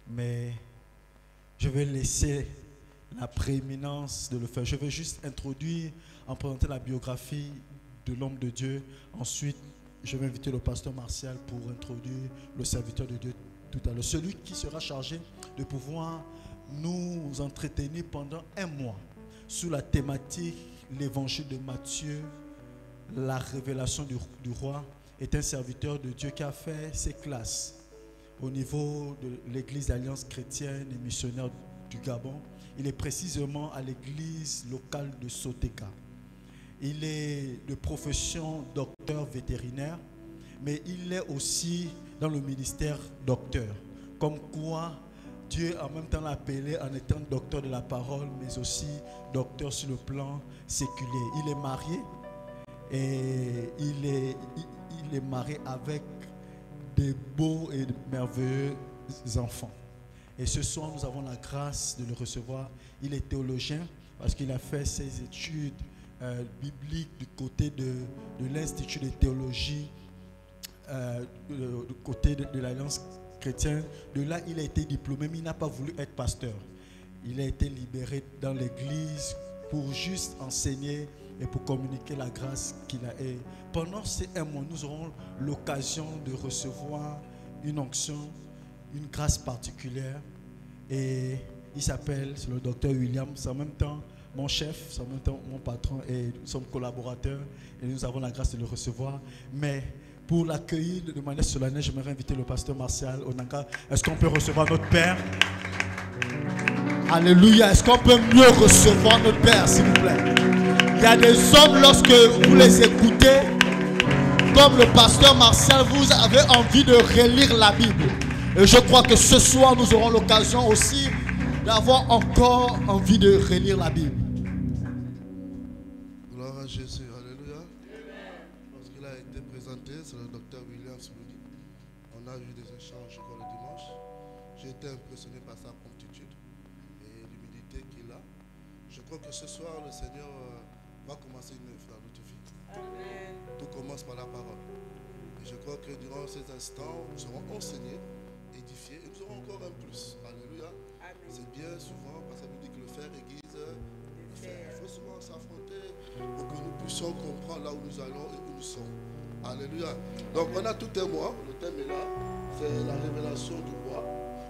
mais je vais laisser la prééminence de le faire. Je vais juste introduire, en présenter la biographie de l'homme de Dieu. Ensuite, je vais inviter le pasteur Martial pour introduire le serviteur de Dieu tout à l'heure. Celui qui sera chargé de pouvoir nous entretenir pendant un mois sur la thématique, l'évangile de Matthieu, la révélation du roi, est un serviteur de Dieu qui a fait ses classes au niveau de l'église d'Alliance chrétienne et missionnaire du Gabon. Il est précisément à l'église locale de Soteka. Il est de profession docteur vétérinaire, mais il est aussi dans le ministère docteur. Comme quoi, Dieu en même temps l'a appelé en étant docteur de la parole, mais aussi docteur sur le plan séculier. Il est marié et il est marié avec des beaux et merveilleux enfants. Et ce soir, nous avons la grâce de le recevoir. Il est théologien parce qu'il a fait ses études bibliques du côté de l'Institut de théologie, du côté de l'Alliance chrétienne. De là, il a été diplômé, mais il n'a pas voulu être pasteur. Il a été libéré dans l'église pour juste enseigner et pour communiquer la grâce qu'il a. Et pendant ces un mois, nous aurons l'occasion de recevoir une onction, une grâce particulière. Et il s'appelle, c'est le docteur William, c'est en même temps mon chef, c'est en même temps mon patron, et nous sommes collaborateurs et nous avons la grâce de le recevoir. Mais pour l'accueillir de manière solennelle, j'aimerais inviter le pasteur Martial Onanga. Est-ce qu'on peut recevoir notre Père? Alléluia. Est-ce qu'on peut mieux recevoir notre Père, s'il vous plaît? Il y a des hommes, lorsque vous les écoutez, comme le pasteur Martial, vous avez envie de relire la Bible. Et je crois que ce soir, nous aurons l'occasion aussi d'avoir encore envie de relire la Bible. Gloire à Jésus, alléluia. Lorsqu'il a été présenté, c'est le docteur William Smoudi. On a eu des échanges le dimanche. J'ai été impressionné par sa promptitude et l'humilité qu'il a. Je crois que ce soir, le Seigneur va commencer une œuvre dans notre vie. Amen. Tout commence par la parole. Et je crois que durant ces instants, nous serons enseignés, édifiés, et nous aurons encore un plus. Alléluia. C'est bien souvent, parce que ça nous dit que le fer aiguise le fer. Il faut souvent s'affronter pour que nous puissions comprendre là où nous allons et où nous sommes. Alléluia. Donc on a tout un mois, le thème est là, c'est la révélation du roi.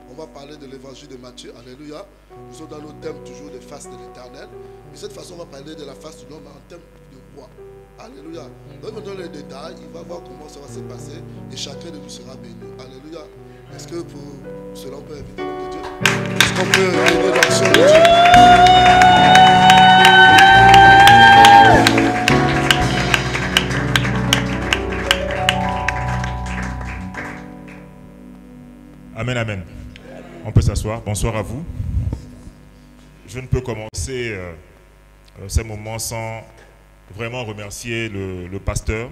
On va parler de l'évangile de Matthieu. Alléluia. Nous sommes dans le thème toujours des faces de l'éternel. Mais cette fois-ci, on va parler de la face de l'homme en thème de roi. Alléluia. Donc, on donne les détails. Il va voir comment ça va se passer. Et chacun de nous sera béni. Alléluia. Est-ce que pour cela, on peut inviter l'homme de Dieu? Est-ce qu'on peut aider l'action de Dieu? Amen, amen. On peut s'asseoir. Bonsoir à vous. Je ne peux commencer ces moments sans vraiment remercier le pasteur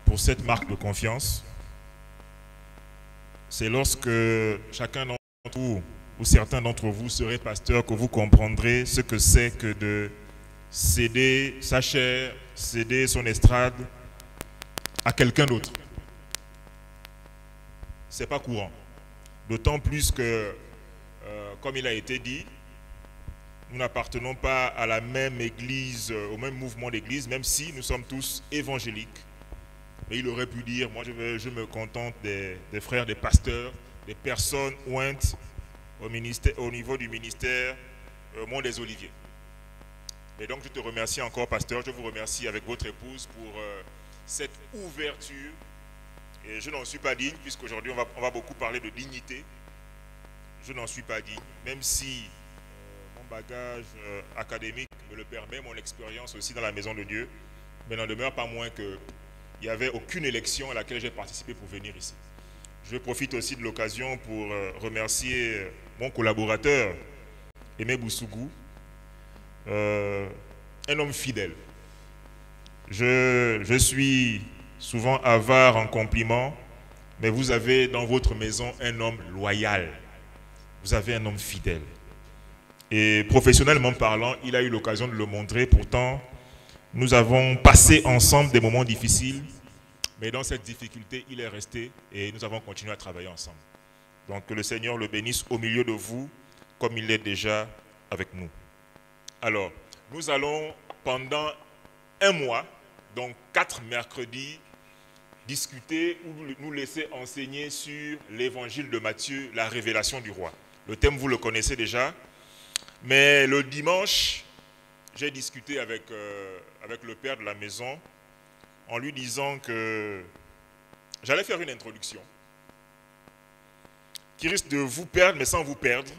pour cette marque de confiance. C'est lorsque chacun d'entre vous ou certains d'entre vous serez pasteur que vous comprendrez ce que c'est que de céder sa chair, céder son estrade à quelqu'un d'autre. C'est pas courant. D'autant plus que, comme il a été dit, nous n'appartenons pas à la même église, au même mouvement d'église, même si nous sommes tous évangéliques. Et il aurait pu dire, moi je me contente des frères, des pasteurs, des personnes ointes au niveau du ministère Mont des Oliviers. Et donc je te remercie encore, pasteur, je vous remercie avec votre épouse pour cette ouverture. Et je n'en suis pas digne, puisqu'aujourd'hui on va beaucoup parler de dignité. Je n'en suis pas digne, même si mon bagage académique me le permet, mon expérience aussi dans la maison de Dieu, mais n'en demeure pas moins qu'il n'y avait aucune élection à laquelle j'ai participé pour venir ici. Je profite aussi de l'occasion pour remercier mon collaborateur, Aimé Boussougou, un homme fidèle. Je suis souvent avare en compliments, mais vous avez dans votre maison un homme loyal. Vous avez un homme fidèle. Et professionnellement parlant, il a eu l'occasion de le montrer. Pourtant, nous avons passé ensemble des moments difficiles, mais dans cette difficulté, il est resté et nous avons continué à travailler ensemble. Donc que le Seigneur le bénisse au milieu de vous, comme il est déjà avec nous. Alors, nous allons pendant un mois, donc 4 mercredis, discuter ou nous laisser enseigner sur l'évangile de Matthieu, la révélation du roi. Le thème, vous le connaissez déjà. Mais le dimanche, j'ai discuté avec le père de la maison en lui disant que j'allais faire une introduction qui risque de vous perdre, mais sans vous perdre,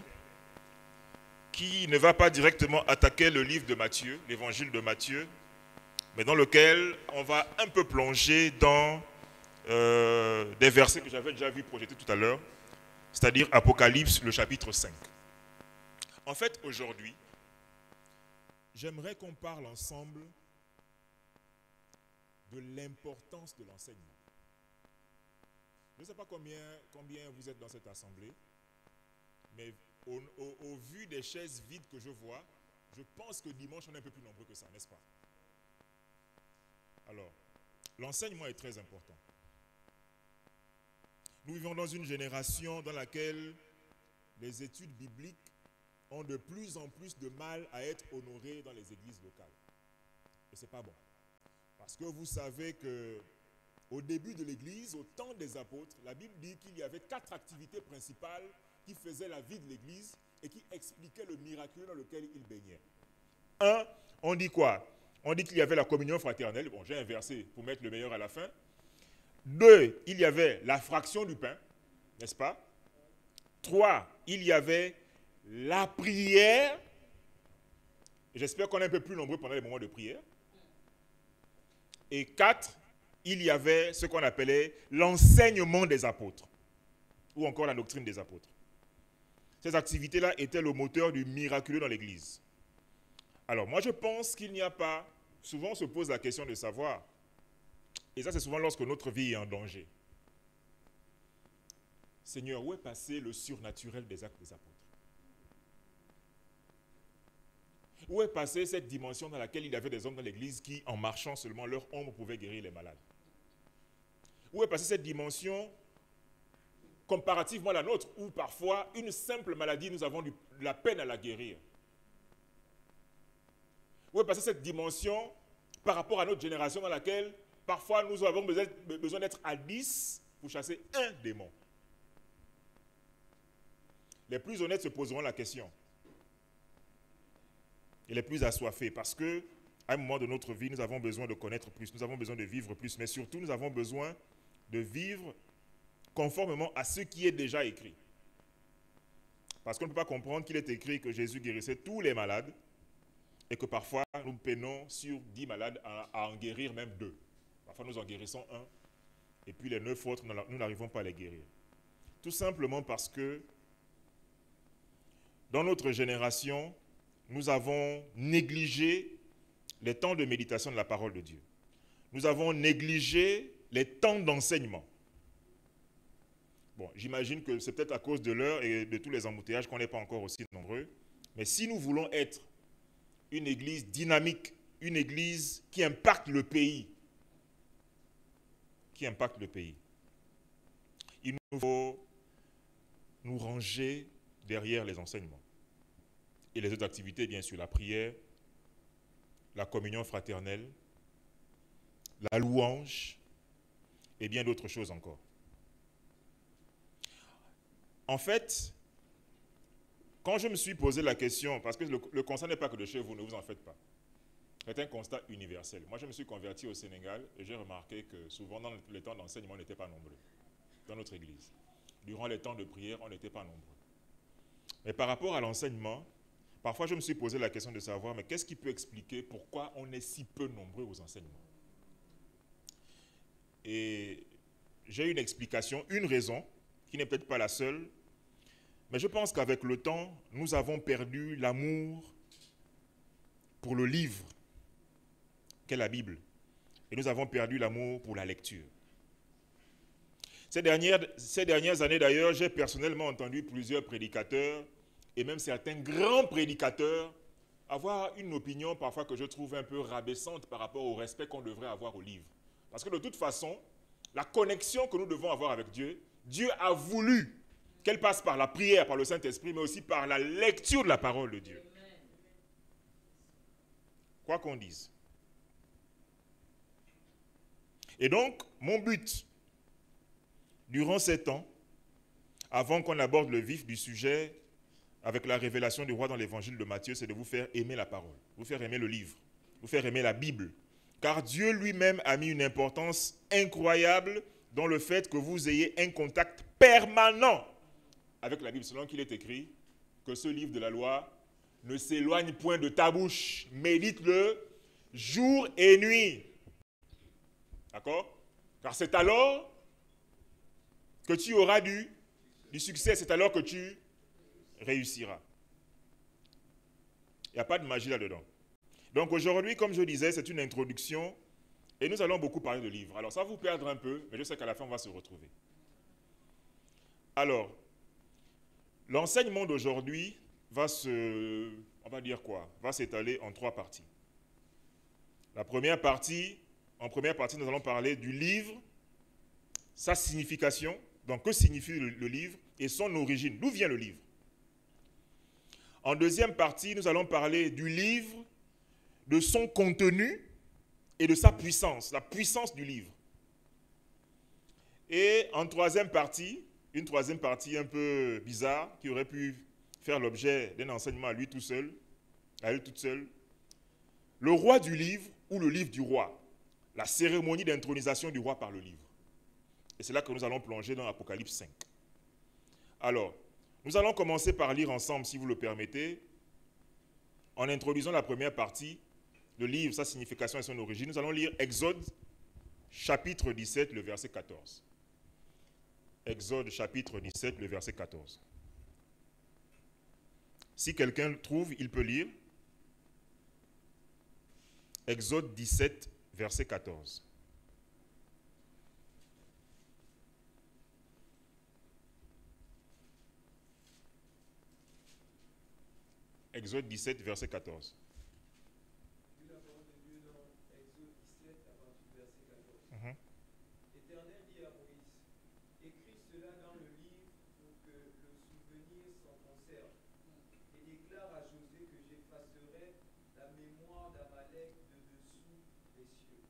qui ne va pas directement attaquer le livre de Matthieu, l'évangile de Matthieu, mais dans lequel on va un peu plonger dans des versets que j'avais déjà vu projetés tout à l'heure, c'est-à-dire Apocalypse, le chapitre 5. En fait, aujourd'hui, j'aimerais qu'on parle ensemble de l'importance de l'enseignement. Je ne sais pas combien vous êtes dans cette assemblée, mais au vu des chaises vides que je vois, je pense que dimanche, on est un peu plus nombreux que ça, n'est-ce pas? Alors, l'enseignement est très important. Nous vivons dans une génération dans laquelle les études bibliques ont de plus en plus de mal à être honorées dans les églises locales. Et ce n'est pas bon. Parce que vous savez qu'au début de l'église, au temps des apôtres, la Bible dit qu'il y avait 4 activités principales qui faisaient la vie de l'église et qui expliquaient le miracle dans lequel ils baignaient. 1, on dit quoi? On dit qu'il y avait la communion fraternelle. Bon, j'ai inversé pour mettre le meilleur à la fin. 2, il y avait la fraction du pain, n'est-ce pas? 3, il y avait la prière. J'espère qu'on est un peu plus nombreux pendant les moments de prière. Et 4, il y avait ce qu'on appelait l'enseignement des apôtres, ou encore la doctrine des apôtres. Ces activités-là étaient le moteur du miraculeux dans l'Église. Alors, moi, je pense qu'il n'y a pas... Souvent, on se pose la question de savoir, et ça, c'est souvent lorsque notre vie est en danger. Seigneur, où est passé le surnaturel des actes des apôtres? Où est passée cette dimension dans laquelle il y avait des hommes dans l'Église qui, en marchant seulement, leur ombre pouvait guérir les malades? Où est passée cette dimension comparativement à la nôtre, où parfois, une simple maladie, nous avons de la peine à la guérir? Où est passée cette dimension par rapport à notre génération dans laquelle, parfois, nous avons besoin d'être à 10 pour chasser un démon? Les plus honnêtes se poseront la question. Et les plus assoiffés, parce qu'à un moment de notre vie, nous avons besoin de connaître plus, nous avons besoin de vivre plus, mais surtout, nous avons besoin de vivre conformément à ce qui est déjà écrit. Parce qu'on ne peut pas comprendre qu'il est écrit que Jésus guérissait tous les malades et que parfois, nous peinons sur 10 malades à en guérir même 2. Parfois, nous en guérissons 1 et puis les 9 autres, nous n'arrivons pas à les guérir. Tout simplement parce que dans notre génération, nous avons négligé les temps de méditation de la parole de Dieu. Nous avons négligé les temps d'enseignement. Bon, j'imagine que c'est peut-être à cause de l'heure et de tous les embouteillages qu'on n'est pas encore aussi nombreux. Mais si nous voulons être une église dynamique, une église qui impacte le pays, il nous faut nous ranger derrière les enseignements. Et les autres activités, bien sûr, la prière, la communion fraternelle, la louange et bien d'autres choses encore. En fait, quand je me suis posé la question, parce que le constat n'est pas que de chez vous, ne vous en faites pas. C'est un constat universel. Moi, je me suis converti au Sénégal et j'ai remarqué que souvent, dans les temps d'enseignement, on n'était pas nombreux dans notre église. Durant les temps de prière, on n'était pas nombreux. Mais par rapport à l'enseignement, parfois, je me suis posé la question de savoir, mais qu'est-ce qui peut expliquer pourquoi on est si peu nombreux aux enseignements? Et j'ai une explication, une raison, qui n'est peut-être pas la seule, mais je pense qu'avec le temps, nous avons perdu l'amour pour le livre qu'est la Bible. Et nous avons perdu l'amour pour la lecture. Ces dernières années, d'ailleurs, j'ai personnellement entendu plusieurs prédicateurs et même certains grands prédicateurs avoir une opinion parfois que je trouve un peu rabaissante par rapport au respect qu'on devrait avoir au livre. Parce que de toute façon, la connexion que nous devons avoir avec Dieu, Dieu a voulu qu'elle passe par la prière, par le Saint-Esprit, mais aussi par la lecture de la parole de Dieu. Quoi qu'on dise. Et donc, mon but, durant ces temps, avant qu'on aborde le vif du sujet, avec la révélation du roi dans l'évangile de Matthieu, c'est de vous faire aimer la parole, vous faire aimer le livre, vous faire aimer la Bible. Car Dieu lui-même a mis une importance incroyable dans le fait que vous ayez un contact permanent avec la Bible, selon qu'il est écrit que ce livre de la loi ne s'éloigne point de ta bouche, médite-le jour et nuit. D'accord? Car c'est alors que tu auras du succès, c'est alors que tu réussiras. Il n'y a pas de magie là-dedans. Donc aujourd'hui, comme je disais, c'est une introduction et nous allons beaucoup parler de livres. Alors ça va vous perdre un peu, mais je sais qu'à la fin, on va se retrouver. Alors, l'enseignement d'aujourd'hui va s'étaler en 3 parties. En première partie, nous allons parler du livre, sa signification, donc que signifie le livre et son origine, d'où vient le livre. En deuxième partie, nous allons parler du livre, de son contenu et de sa puissance, la puissance du livre. Et en troisième partie, une troisième partie un peu bizarre, qui aurait pu faire l'objet d'un enseignement à lui tout seul, à elle toute seule, le roi du livre ou le livre du roi, la cérémonie d'intronisation du roi par le livre. Et c'est là que nous allons plonger dans Apocalypse 5. Alors, nous allons commencer par lire ensemble, si vous le permettez, en introduisant la première partie, le livre, sa signification et son origine. Nous allons lire Exode, chapitre 17, le verset 14. Exode, chapitre 17, le verset 14. Si quelqu'un le trouve, il peut lire. Exode 17, verset 14. Exode 17, verset 14. La parole de Dieu dans Exode 17, à partir du verset 14. L'Éternel dit à Moïse, écris cela dans le livre pour que le souvenir s'en conserve, et déclare à Josué que j'effacerai la mémoire d'Amalek de dessous les cieux.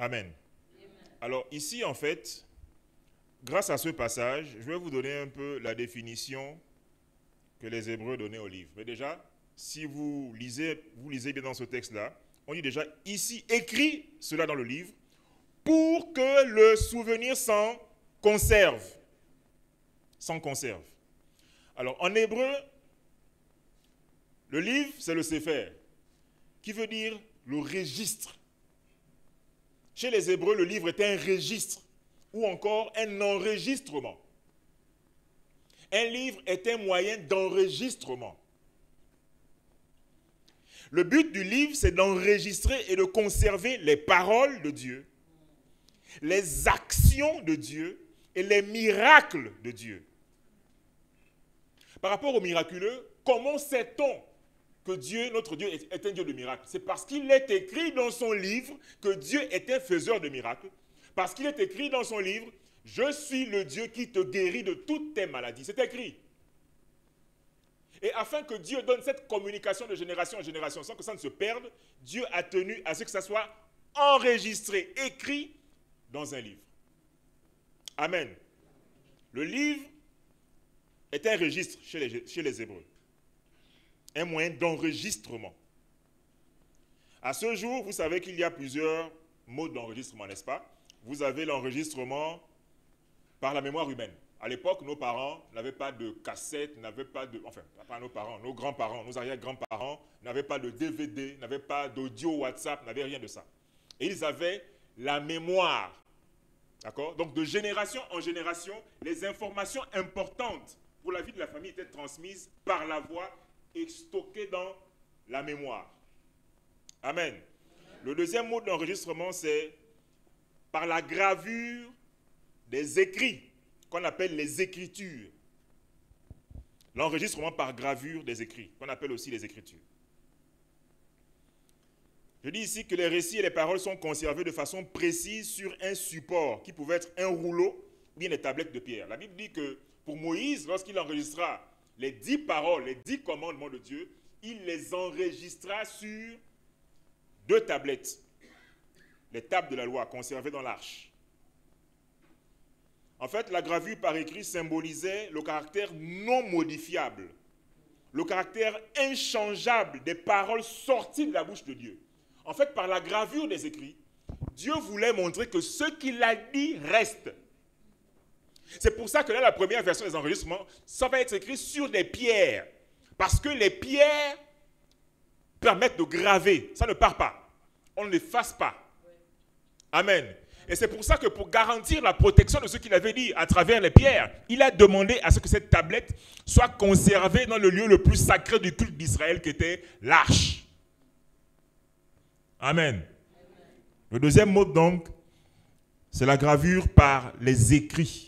Amen. Alors ici, en fait, grâce à ce passage, je vais vous donner un peu la définition que les Hébreux donnaient au livre. Mais déjà, si vous lisez bien dans ce texte-là, on dit déjà, ici, écrit cela dans le livre, pour que le souvenir s'en conserve. S'en conserve. Alors, en hébreu, le livre, c'est le Sefer, qui veut dire le registre. Chez les Hébreux, le livre est un registre, ou encore un enregistrement. Un livre est un moyen d'enregistrement. Le but du livre, c'est d'enregistrer et de conserver les paroles de Dieu, les actions de Dieu et les miracles de Dieu. Par rapport aux miraculeux, comment sait-on que Dieu, notre Dieu, est un Dieu de miracles? C'est parce qu'il est écrit dans son livre que Dieu est un faiseur de miracles. Parce qu'il est écrit dans son livre, je suis le Dieu qui te guérit de toutes tes maladies. C'est écrit. Et afin que Dieu donne cette communication de génération en génération sans que ça ne se perde, Dieu a tenu à ce que ça soit enregistré, écrit dans un livre. Amen. Le livre est un registre chez les Hébreux. Un moyen d'enregistrement. À ce jour, vous savez qu'il y a plusieurs modes d'enregistrement, n'est-ce pas? Vous avez l'enregistrement par la mémoire humaine. À l'époque, nos parents n'avaient pas de cassette, n'avaient pas de... Enfin, pas nos parents, nos grands-parents, nos arrière-grands-parents n'avaient pas de DVD, n'avaient pas d'audio WhatsApp, n'avaient rien de ça. Et ils avaient la mémoire. D'accord? Donc, de génération en génération, les informations importantes pour la vie de la famille étaient transmises par la voix et stockées dans la mémoire. Amen. Le deuxième mode d'enregistrement, c'est par la gravure des écrits, qu'on appelle les écritures. L'enregistrement par gravure des écrits, qu'on appelle aussi les écritures. Je dis ici que les récits et les paroles sont conservés de façon précise sur un support qui pouvait être un rouleau ou bien des tablettes de pierre. La Bible dit que Pour Moïse, lorsqu'il enregistra les 10 paroles, les 10 commandements de Dieu, il les enregistra sur 2 tablettes. Les tables de la loi conservées dans l'arche. En fait, la gravure par écrit symbolisait le caractère non modifiable, le caractère inchangeable des paroles sorties de la bouche de Dieu. En fait, par la gravure des écrits, Dieu voulait montrer que ce qu'il a dit reste. C'est pour ça que là, la première version des enregistrements, ça va être écrit sur des pierres. Parce que les pierres permettent de graver. Ça ne part pas. On ne l'efface pas. Amen. Et c'est pour ça que pour garantir la protection de ce qu'il avait dit à travers les pierres, il a demandé à ce que cette tablette soit conservée dans le lieu le plus sacré du culte d'Israël qui était l'arche. Amen. Le deuxième mot donc, c'est la gravure par les écrits.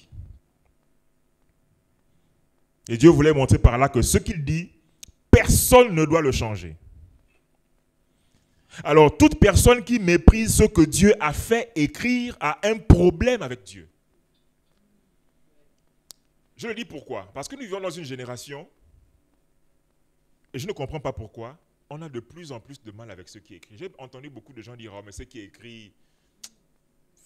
Et Dieu voulait montrer par là que ce qu'il dit, personne ne doit le changer. Alors, toute personne qui méprise ce que Dieu a fait écrire a un problème avec Dieu. Je le dis pourquoi? Parce que nous vivons dans une génération, et je ne comprends pas pourquoi, on a de plus en plus de mal avec ce qui est écrit. J'ai entendu beaucoup de gens dire, oh, mais ce qui est écrit,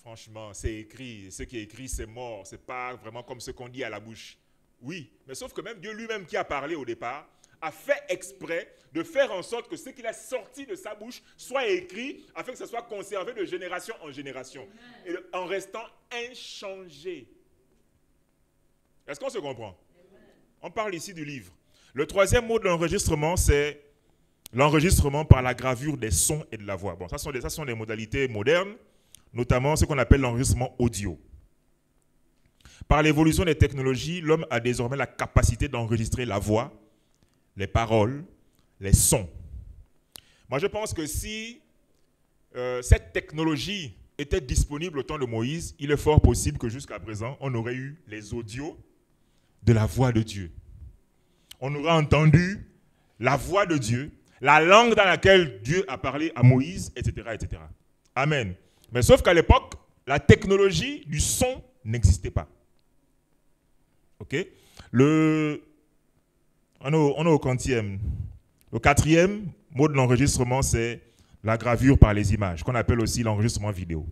franchement, c'est écrit. Ce qui est écrit, c'est mort. Ce n'est pas vraiment comme ce qu'on dit à la bouche. Oui, mais sauf que même Dieu lui-même qui a parlé au départ, a fait exprès de faire en sorte que ce qu'il a sorti de sa bouche soit écrit afin que ça soit conservé de génération en génération. Et en restant inchangé. Est-ce qu'on se comprend? On parle ici du livre. Le troisième mot de l'enregistrement, c'est l'enregistrement par la gravure des sons et de la voix. Bon, ça sont des modalités modernes, notamment ce qu'on appelle l'enregistrement audio. Par l'évolution des technologies, l'homme a désormais la capacité d'enregistrer la voix, les paroles, les sons. Moi, je pense que si cette technologie était disponible au temps de Moïse, il est fort possible que jusqu'à présent, on aurait eu les audios de la voix de Dieu. On aurait entendu la voix de Dieu, la langue dans laquelle Dieu a parlé à Moïse, etc., etc. Amen. Mais sauf qu'à l'époque, la technologie du son n'existait pas. OK? On est au quantième. Le quatrième mot de l'enregistrement, c'est la gravure par les images, qu'on appelle aussi l'enregistrement vidéo.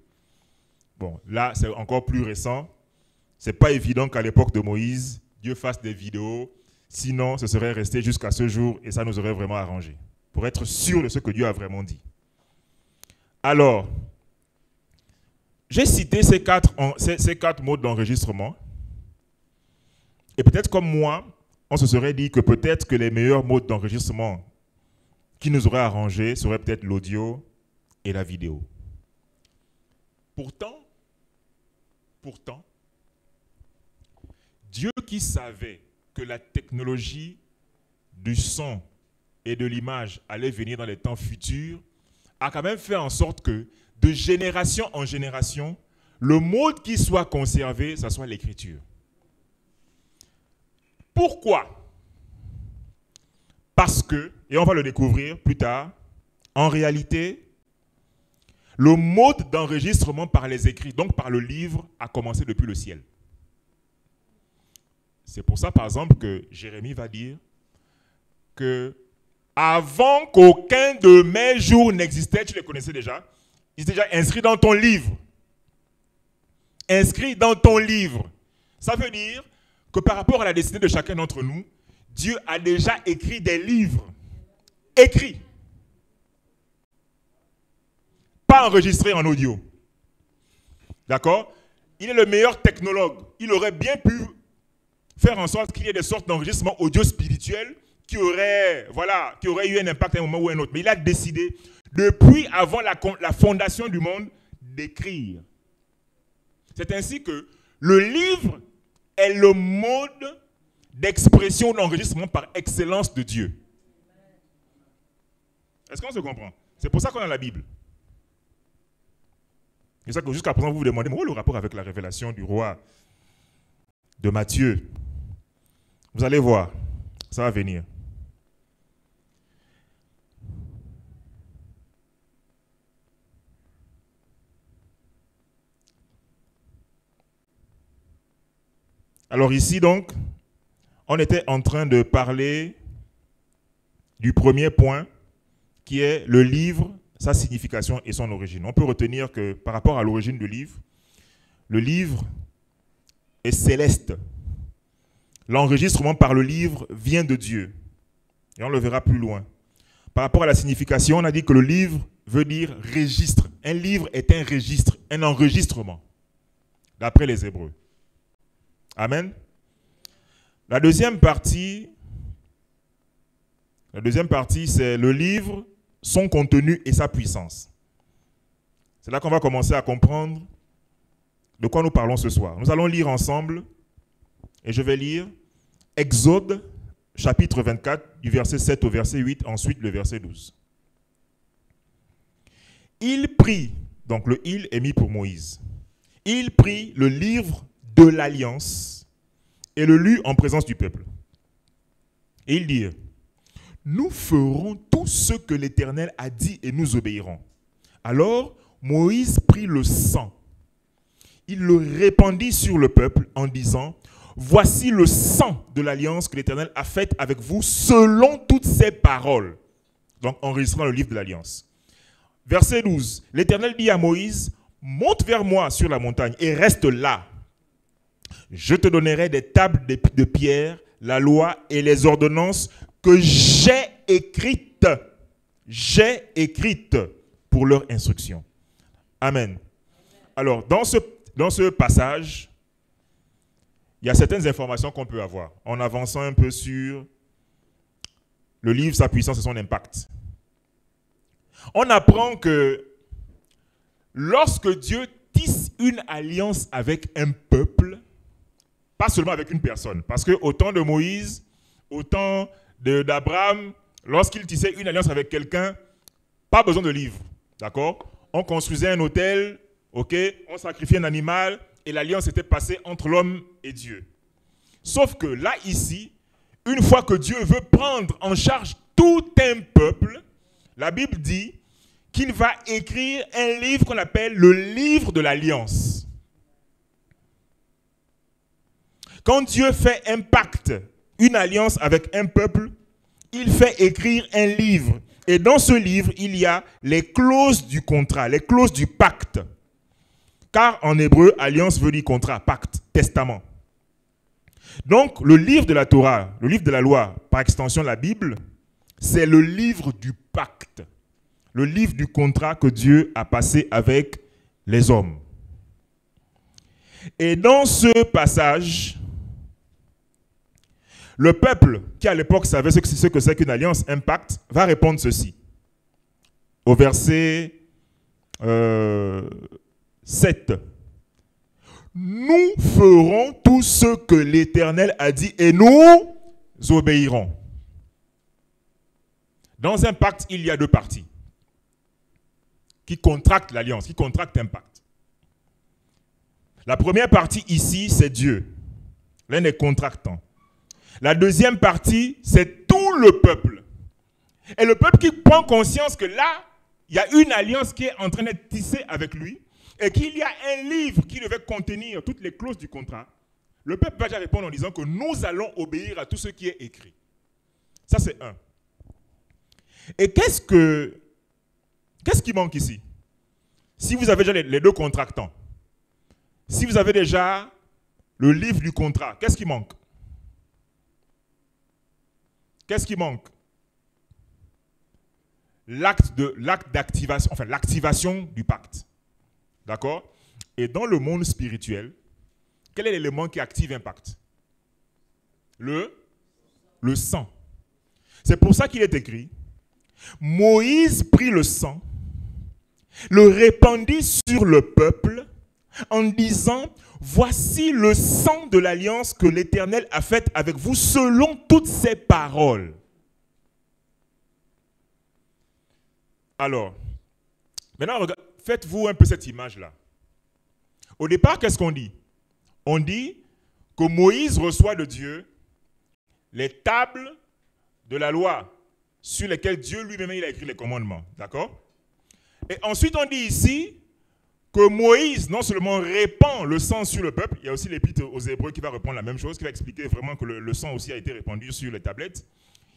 Bon, là, c'est encore plus récent. Ce n'est pas évident qu'à l'époque de Moïse, Dieu fasse des vidéos. Sinon, ce serait resté jusqu'à ce jour et ça nous aurait vraiment arrangé. Pour être sûr de ce que Dieu a vraiment dit. Alors, j'ai cité ces quatre modes d'enregistrement. Et peut-être comme moi, on se serait dit que peut-être que les meilleurs modes d'enregistrement qui nous auraient arrangé seraient peut-être l'audio et la vidéo. Pourtant, Dieu qui savait que la technologie du son et de l'image allait venir dans les temps futurs, a quand même fait en sorte que, de génération en génération, le mode qui soit conservé, ça soit l'écriture. Pourquoi? Parce que, et on va le découvrir plus tard, en réalité, le mode d'enregistrement par les écrits, donc par le livre, a commencé depuis le ciel. C'est pour ça, par exemple, que Jérémie va dire que avant qu'aucun de mes jours n'existait, tu les connaissais déjà, ils étaient déjà inscrits dans ton livre. Inscrits dans ton livre. Ça veut dire que par rapport à la destinée de chacun d'entre nous, Dieu a déjà écrit des livres. Écrits. Pas enregistrés en audio. D'accord? Il est le meilleur technologue. Il aurait bien pu faire en sorte qu'il y ait des sortes d'enregistrements audio spirituels qui auraient eu un impact à un moment ou à un autre. Mais il a décidé, depuis avant la fondation du monde, d'écrire. C'est ainsi que le livre est le mode d'expression d'enregistrement par excellence de Dieu. Est-ce qu'on se comprend? C'est pour ça qu'on a la Bible. C'est ça que jusqu'à présent vous vous demandez, mais où est le rapport avec la révélation du roi de Matthieu? Vous allez voir, ça va venir. Alors ici donc, on était en train de parler du premier point qui est le livre, sa signification et son origine. On peut retenir que par rapport à l'origine du livre, le livre est céleste. L'enregistrement par le livre vient de Dieu. Et on le verra plus loin. Par rapport à la signification, on a dit que le livre veut dire registre. Un livre est un registre, un enregistrement, d'après les Hébreux. Amen. La deuxième partie, c'est le livre, son contenu et sa puissance. C'est là qu'on va commencer à comprendre de quoi nous parlons ce soir. Nous allons lire ensemble, et je vais lire Exode, chapitre 24, du verset 7 au verset 8, ensuite le verset 12. Il prit, donc le « il » est mis pour Moïse, il prit le livre de l'Alliance et le lut en présence du peuple. Et il dit, « Nous ferons tout ce que l'Éternel a dit et nous obéirons. » Alors Moïse prit le sang. Il le répandit sur le peuple en disant, « Voici le sang de l'alliance que l'Éternel a faite avec vous selon toutes ses paroles. » Donc enregistrant le livre de l'Alliance. Verset 12. L'Éternel dit à Moïse, « Monte vers moi sur la montagne et reste là. Je te donnerai des tables de pierre, la loi et les ordonnances que j'ai écrites pour leur instruction. » Amen. Alors, dans ce passage, il y a certaines informations qu'on peut avoir en avançant un peu sur le livre, sa puissance et son impact. On apprend que lorsque Dieu tisse une alliance avec un peuple, pas seulement avec une personne, parce qu'au temps de Moïse, au temps d'Abraham, lorsqu'il tissait une alliance avec quelqu'un, pas besoin de livre, d'accord? On construisait un autel, ok, on sacrifiait un animal et l'alliance était passée entre l'homme et Dieu. Sauf que là, ici, une fois que Dieu veut prendre en charge tout un peuple, la Bible dit qu'il va écrire un livre qu'on appelle le livre de l'Alliance. Quand Dieu fait un pacte, une alliance avec un peuple, il fait écrire un livre. Et dans ce livre, il y a les clauses du contrat, les clauses du pacte. Car en hébreu, alliance veut dire contrat, pacte, testament. Donc, le livre de la Torah, le livre de la loi, par extension la Bible, c'est le livre du pacte, le livre du contrat que Dieu a passé avec les hommes. Et dans ce passage, le peuple, qui à l'époque savait ce que c'est qu'une alliance, un pacte, va répondre ceci. Au verset 7. Nous ferons tout ce que l'Éternel a dit et nous obéirons. Dans un pacte, il y a deux parties qui contractent l'alliance, qui contractent un pacte. La première partie ici, c'est Dieu, l'un des contractants. La deuxième partie, c'est tout le peuple. Et le peuple qui prend conscience que là, il y a une alliance qui est en train d'être tissée avec lui et qu'il y a un livre qui devait contenir toutes les clauses du contrat, le peuple va déjà répondre en disant que nous allons obéir à tout ce qui est écrit. Ça, c'est un. Et qu'est-ce qui manque ici? Si vous avez déjà les deux contractants, si vous avez déjà le livre du contrat, qu'est-ce qui manque? Qu'est-ce qui manque? L'acte d'activation, enfin l'activation du pacte. D'accord? Et dans le monde spirituel, quel est l'élément qui active un pacte? Le sang. C'est pour ça qu'il est écrit, Moïse prit le sang, le répandit sur le peuple en disant, voici le sang de l'alliance que l'Éternel a faite avec vous selon toutes ses paroles. Alors, maintenant, faites-vous un peu cette image-là. Au départ, qu'est-ce qu'on dit? On dit que Moïse reçoit de Dieu les tables de la loi sur lesquelles Dieu lui-même il a écrit les commandements. D'accord? Et ensuite, on dit ici que Moïse non seulement répand le sang sur le peuple, il y a aussi l'épître aux Hébreux qui va répondre la même chose, qui va expliquer vraiment que le sang aussi a été répandu sur les tablettes.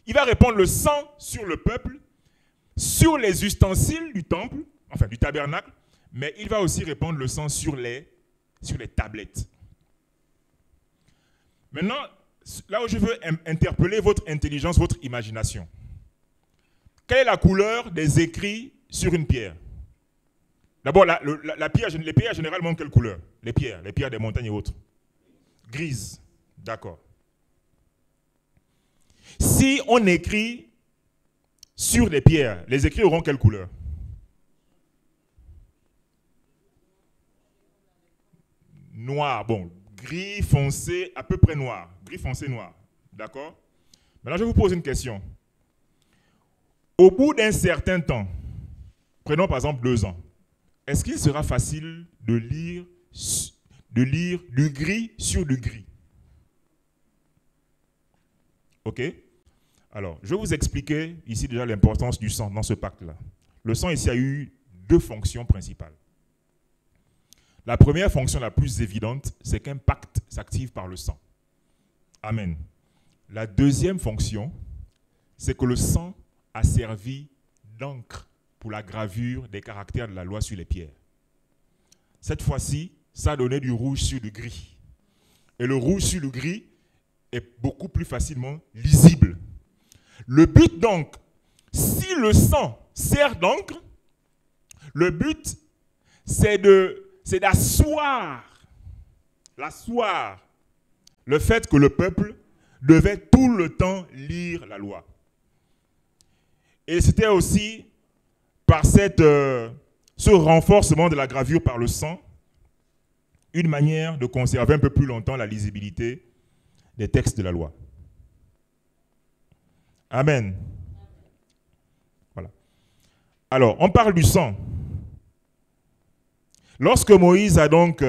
Il va répandre le sang sur le peuple, sur les ustensiles du temple, enfin du tabernacle, mais il va aussi répandre le sang sur les tablettes. Maintenant, là où je veux interpeller votre intelligence, votre imagination. Quelle est la couleur des écrits sur une pierre? D'abord, les pierres, généralement, quelle couleur? Les pierres des montagnes et autres. Grise. D'accord. Si on écrit sur des pierres, les écrits auront quelle couleur? Noir. Bon, gris foncé, à peu près noir. Gris foncé noir. D'accord? Maintenant, je vous pose une question. Au bout d'un certain temps, prenons par exemple 2 ans, est-ce qu'il sera facile de lire du gris sur du gris? Ok? Alors, je vais vous expliquer ici déjà l'importance du sang dans ce pacte-là. Le sang ici a eu 2 fonctions principales. La première fonction la plus évidente, c'est qu'un pacte s'active par le sang. Amen. La deuxième fonction, c'est que le sang a servi d'encre pour la gravure des caractères de la loi sur les pierres. Cette fois-ci, ça a donné du rouge sur du gris. Et le rouge sur le gris est beaucoup plus facilement lisible. Le but donc, si le sang sert d'encre, le but c'est d'asseoir le fait que le peuple devait tout le temps lire la loi. Et c'était aussi par ce renforcement de la gravure par le sang, une manière de conserver un peu plus longtemps la lisibilité des textes de la loi. Amen. Voilà. Alors, on parle du sang. Lorsque Moïse a donc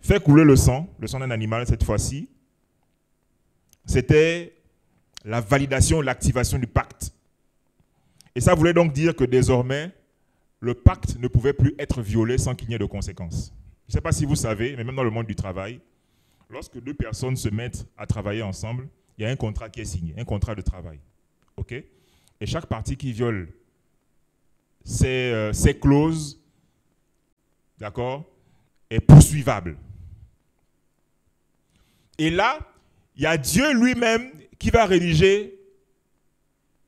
fait couler le sang d'un animal cette fois-ci, c'était la validation, l'activation du pacte. Et ça voulait donc dire que désormais, le pacte ne pouvait plus être violé sans qu'il n'y ait de conséquences. Je ne sais pas si vous savez, mais même dans le monde du travail, lorsque 2 personnes se mettent à travailler ensemble, il y a un contrat qui est signé, un contrat de travail. OK? Et chaque partie qui viole ces clauses, d'accord, est poursuivable. Et là, il y a Dieu lui-même qui va rédiger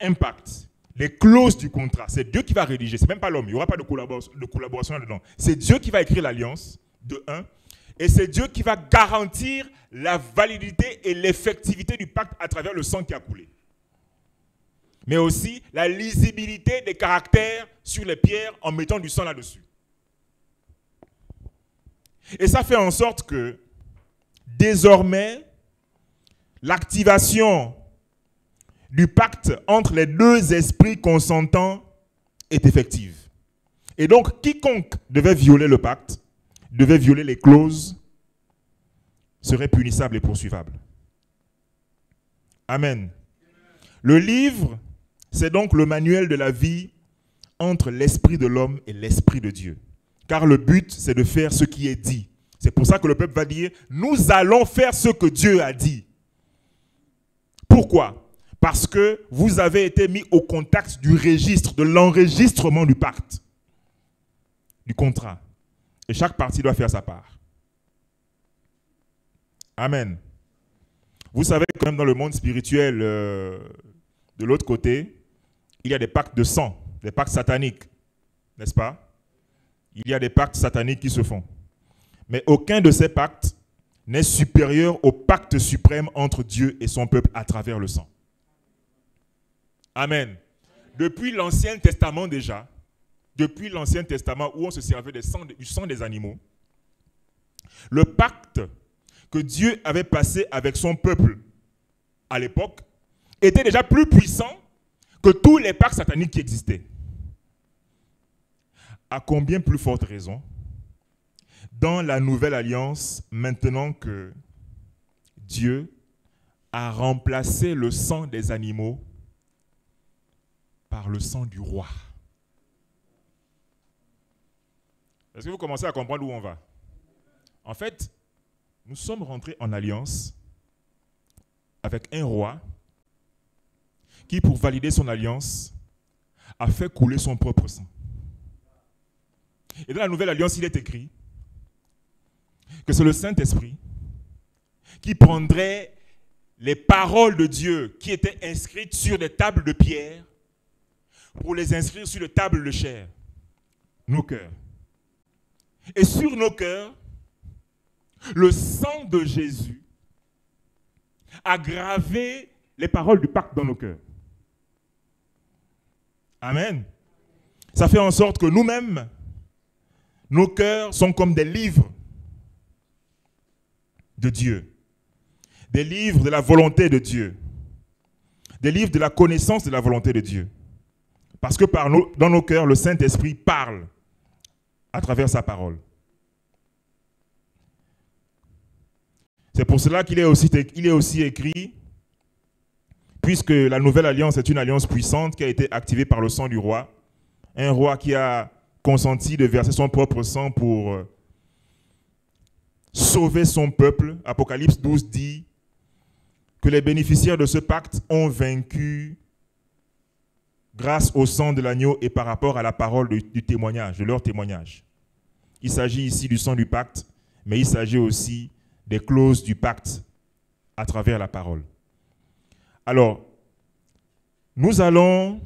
un pacte. Les clauses du contrat, c'est Dieu qui va rédiger, c'est même pas l'homme, il n'y aura pas de collaboration là-dedans. C'est Dieu qui va écrire l'alliance, de 1, et c'est Dieu qui va garantir la validité et l'effectivité du pacte à travers le sang qui a coulé. Mais aussi la lisibilité des caractères sur les pierres en mettant du sang là-dessus. Et ça fait en sorte que, désormais, l'activation du pacte entre les 2 esprits consentants est effective. Et donc, quiconque devait violer le pacte, devait violer les clauses, serait punissable et poursuivable. Amen. Le livre, c'est donc le manuel de la vie entre l'esprit de l'homme et l'esprit de Dieu. Car le but, c'est de faire ce qui est dit. C'est pour ça que le peuple va dire, nous allons faire ce que Dieu a dit. Pourquoi ? Parce que vous avez été mis au contact du registre, de l'enregistrement du pacte, du contrat. Et chaque partie doit faire sa part. Amen. Vous savez que même dans le monde spirituel, de l'autre côté, il y a des pactes de sang, des pactes sataniques, n'est-ce pas? Il y a des pactes sataniques qui se font. Mais aucun de ces pactes n'est supérieur au pacte suprême entre Dieu et son peuple à travers le sang. Amen. Depuis l'Ancien Testament déjà, depuis l'Ancien Testament où on se servait du sang des animaux, le pacte que Dieu avait passé avec son peuple à l'époque était déjà plus puissant que tous les pactes sataniques qui existaient. À combien plus forte raison, dans la nouvelle alliance, maintenant que Dieu a remplacé le sang des animaux par le sang du roi. Est-ce que vous commencez à comprendre où on va? En fait, nous sommes rentrés en alliance avec un roi qui, pour valider son alliance, a fait couler son propre sang. Et dans la nouvelle alliance, il est écrit que c'est le Saint-Esprit qui prendrait les paroles de Dieu qui étaient inscrites sur des tables de pierre pour les inscrire sur des tables de chair, nos cœurs. Et sur nos cœurs, le sang de Jésus a gravé les paroles du pacte dans nos cœurs. Amen. Ça fait en sorte que nous-mêmes, nos cœurs sont comme des livres de Dieu. Des livres de la volonté de Dieu. Des livres de la connaissance de la volonté de Dieu. Parce que dans nos cœurs, le Saint-Esprit parle à travers sa parole. C'est pour cela qu'il est aussi écrit, puisque la nouvelle alliance est une alliance puissante qui a été activée par le sang du roi, un roi qui a consenti de verser son propre sang pour sauver son peuple. Apocalypse 12 dit que les bénéficiaires de ce pacte ont vaincu grâce au sang de l'agneau et par rapport à la parole du témoignage, de leur témoignage. Il s'agit ici du sang du pacte, mais il s'agit aussi des clauses du pacte à travers la parole. Alors, nous allons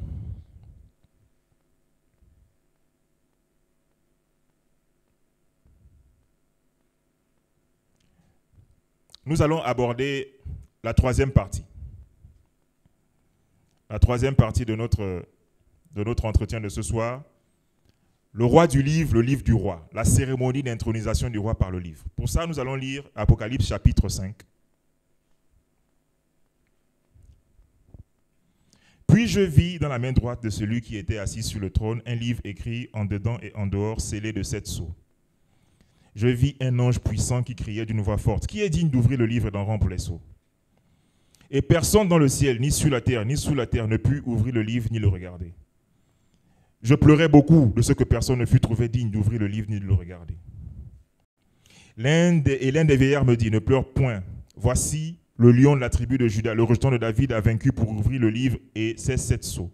aborder la troisième partie. La troisième partie de notre entretien de ce soir. Le roi du livre, le livre du roi. La cérémonie d'intronisation du roi par le livre. Pour ça, nous allons lire Apocalypse chapitre 5. Puis je vis dans la main droite de celui qui était assis sur le trône un livre écrit en dedans et en dehors, scellé de 7 sceaux. Je vis un ange puissant qui criait d'une voix forte. Qui est digne d'ouvrir le livre et d'en rompre les sceaux? Et personne dans le ciel, ni sur la terre, ni sous la terre, ne put ouvrir le livre ni le regarder. Je pleurais beaucoup de ce que personne ne fut trouvé digne d'ouvrir le livre ni de le regarder. L'un des vieillards me dit, ne pleure point. Voici le lion de la tribu de Juda, le rejeton de David a vaincu pour ouvrir le livre et ses 7 sceaux.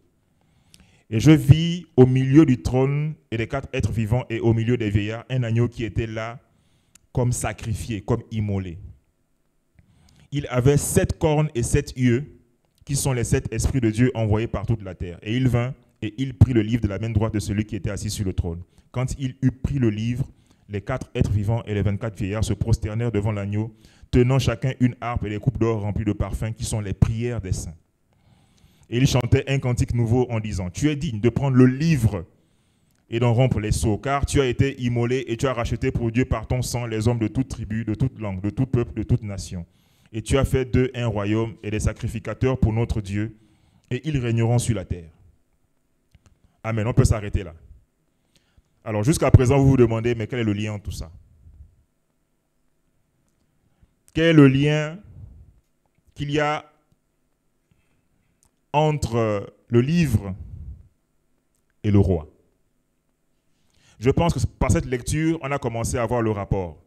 Et je vis au milieu du trône et des 4 êtres vivants et au milieu des vieillards un agneau qui était là comme sacrifié, comme immolé. Il avait 7 cornes et 7 yeux, qui sont les 7 esprits de Dieu envoyés par toute la terre. Et il vint et il prit le livre de la main droite de celui qui était assis sur le trône. Quand il eut pris le livre, les 4 êtres vivants et les 24 vieillards se prosternèrent devant l'agneau, tenant chacun une harpe et des coupes d'or remplies de parfums, qui sont les prières des saints. Et ils chantaient un cantique nouveau en disant, « Tu es digne de prendre le livre et d'en rompre les sceaux, car tu as été immolé et tu as racheté pour Dieu par ton sang les hommes de toute tribu, de toute langue, de tout peuple, de toute nation. Et tu as fait d'eux un royaume et des sacrificateurs pour notre Dieu, et ils régneront sur la terre. » Amen, on peut s'arrêter là. Alors jusqu'à présent, vous vous demandez, mais quel est le lien entre tout ça? Quel est le lien qu'il y a entre le livre et le roi? Je pense que par cette lecture, on a commencé à voir le rapport.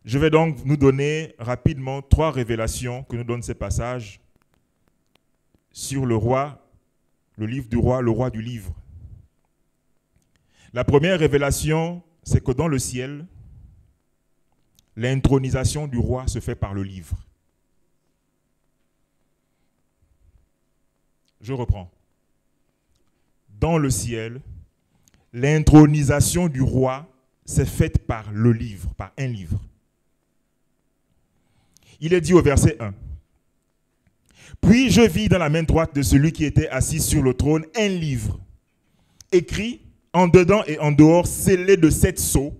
Je vais donc nous donner rapidement 3 révélations que nous donnent ces passages sur le roi, le livre du roi, le roi du livre. La première révélation, c'est que dans le ciel, l'intronisation du roi se fait par le livre. Je reprends. Dans le ciel, l'intronisation du roi s'est faite par le livre, par un livre. Il est dit au verset 1. Puis je vis dans la main droite de celui qui était assis sur le trône un livre, écrit en dedans et en dehors, scellé de 7 sceaux.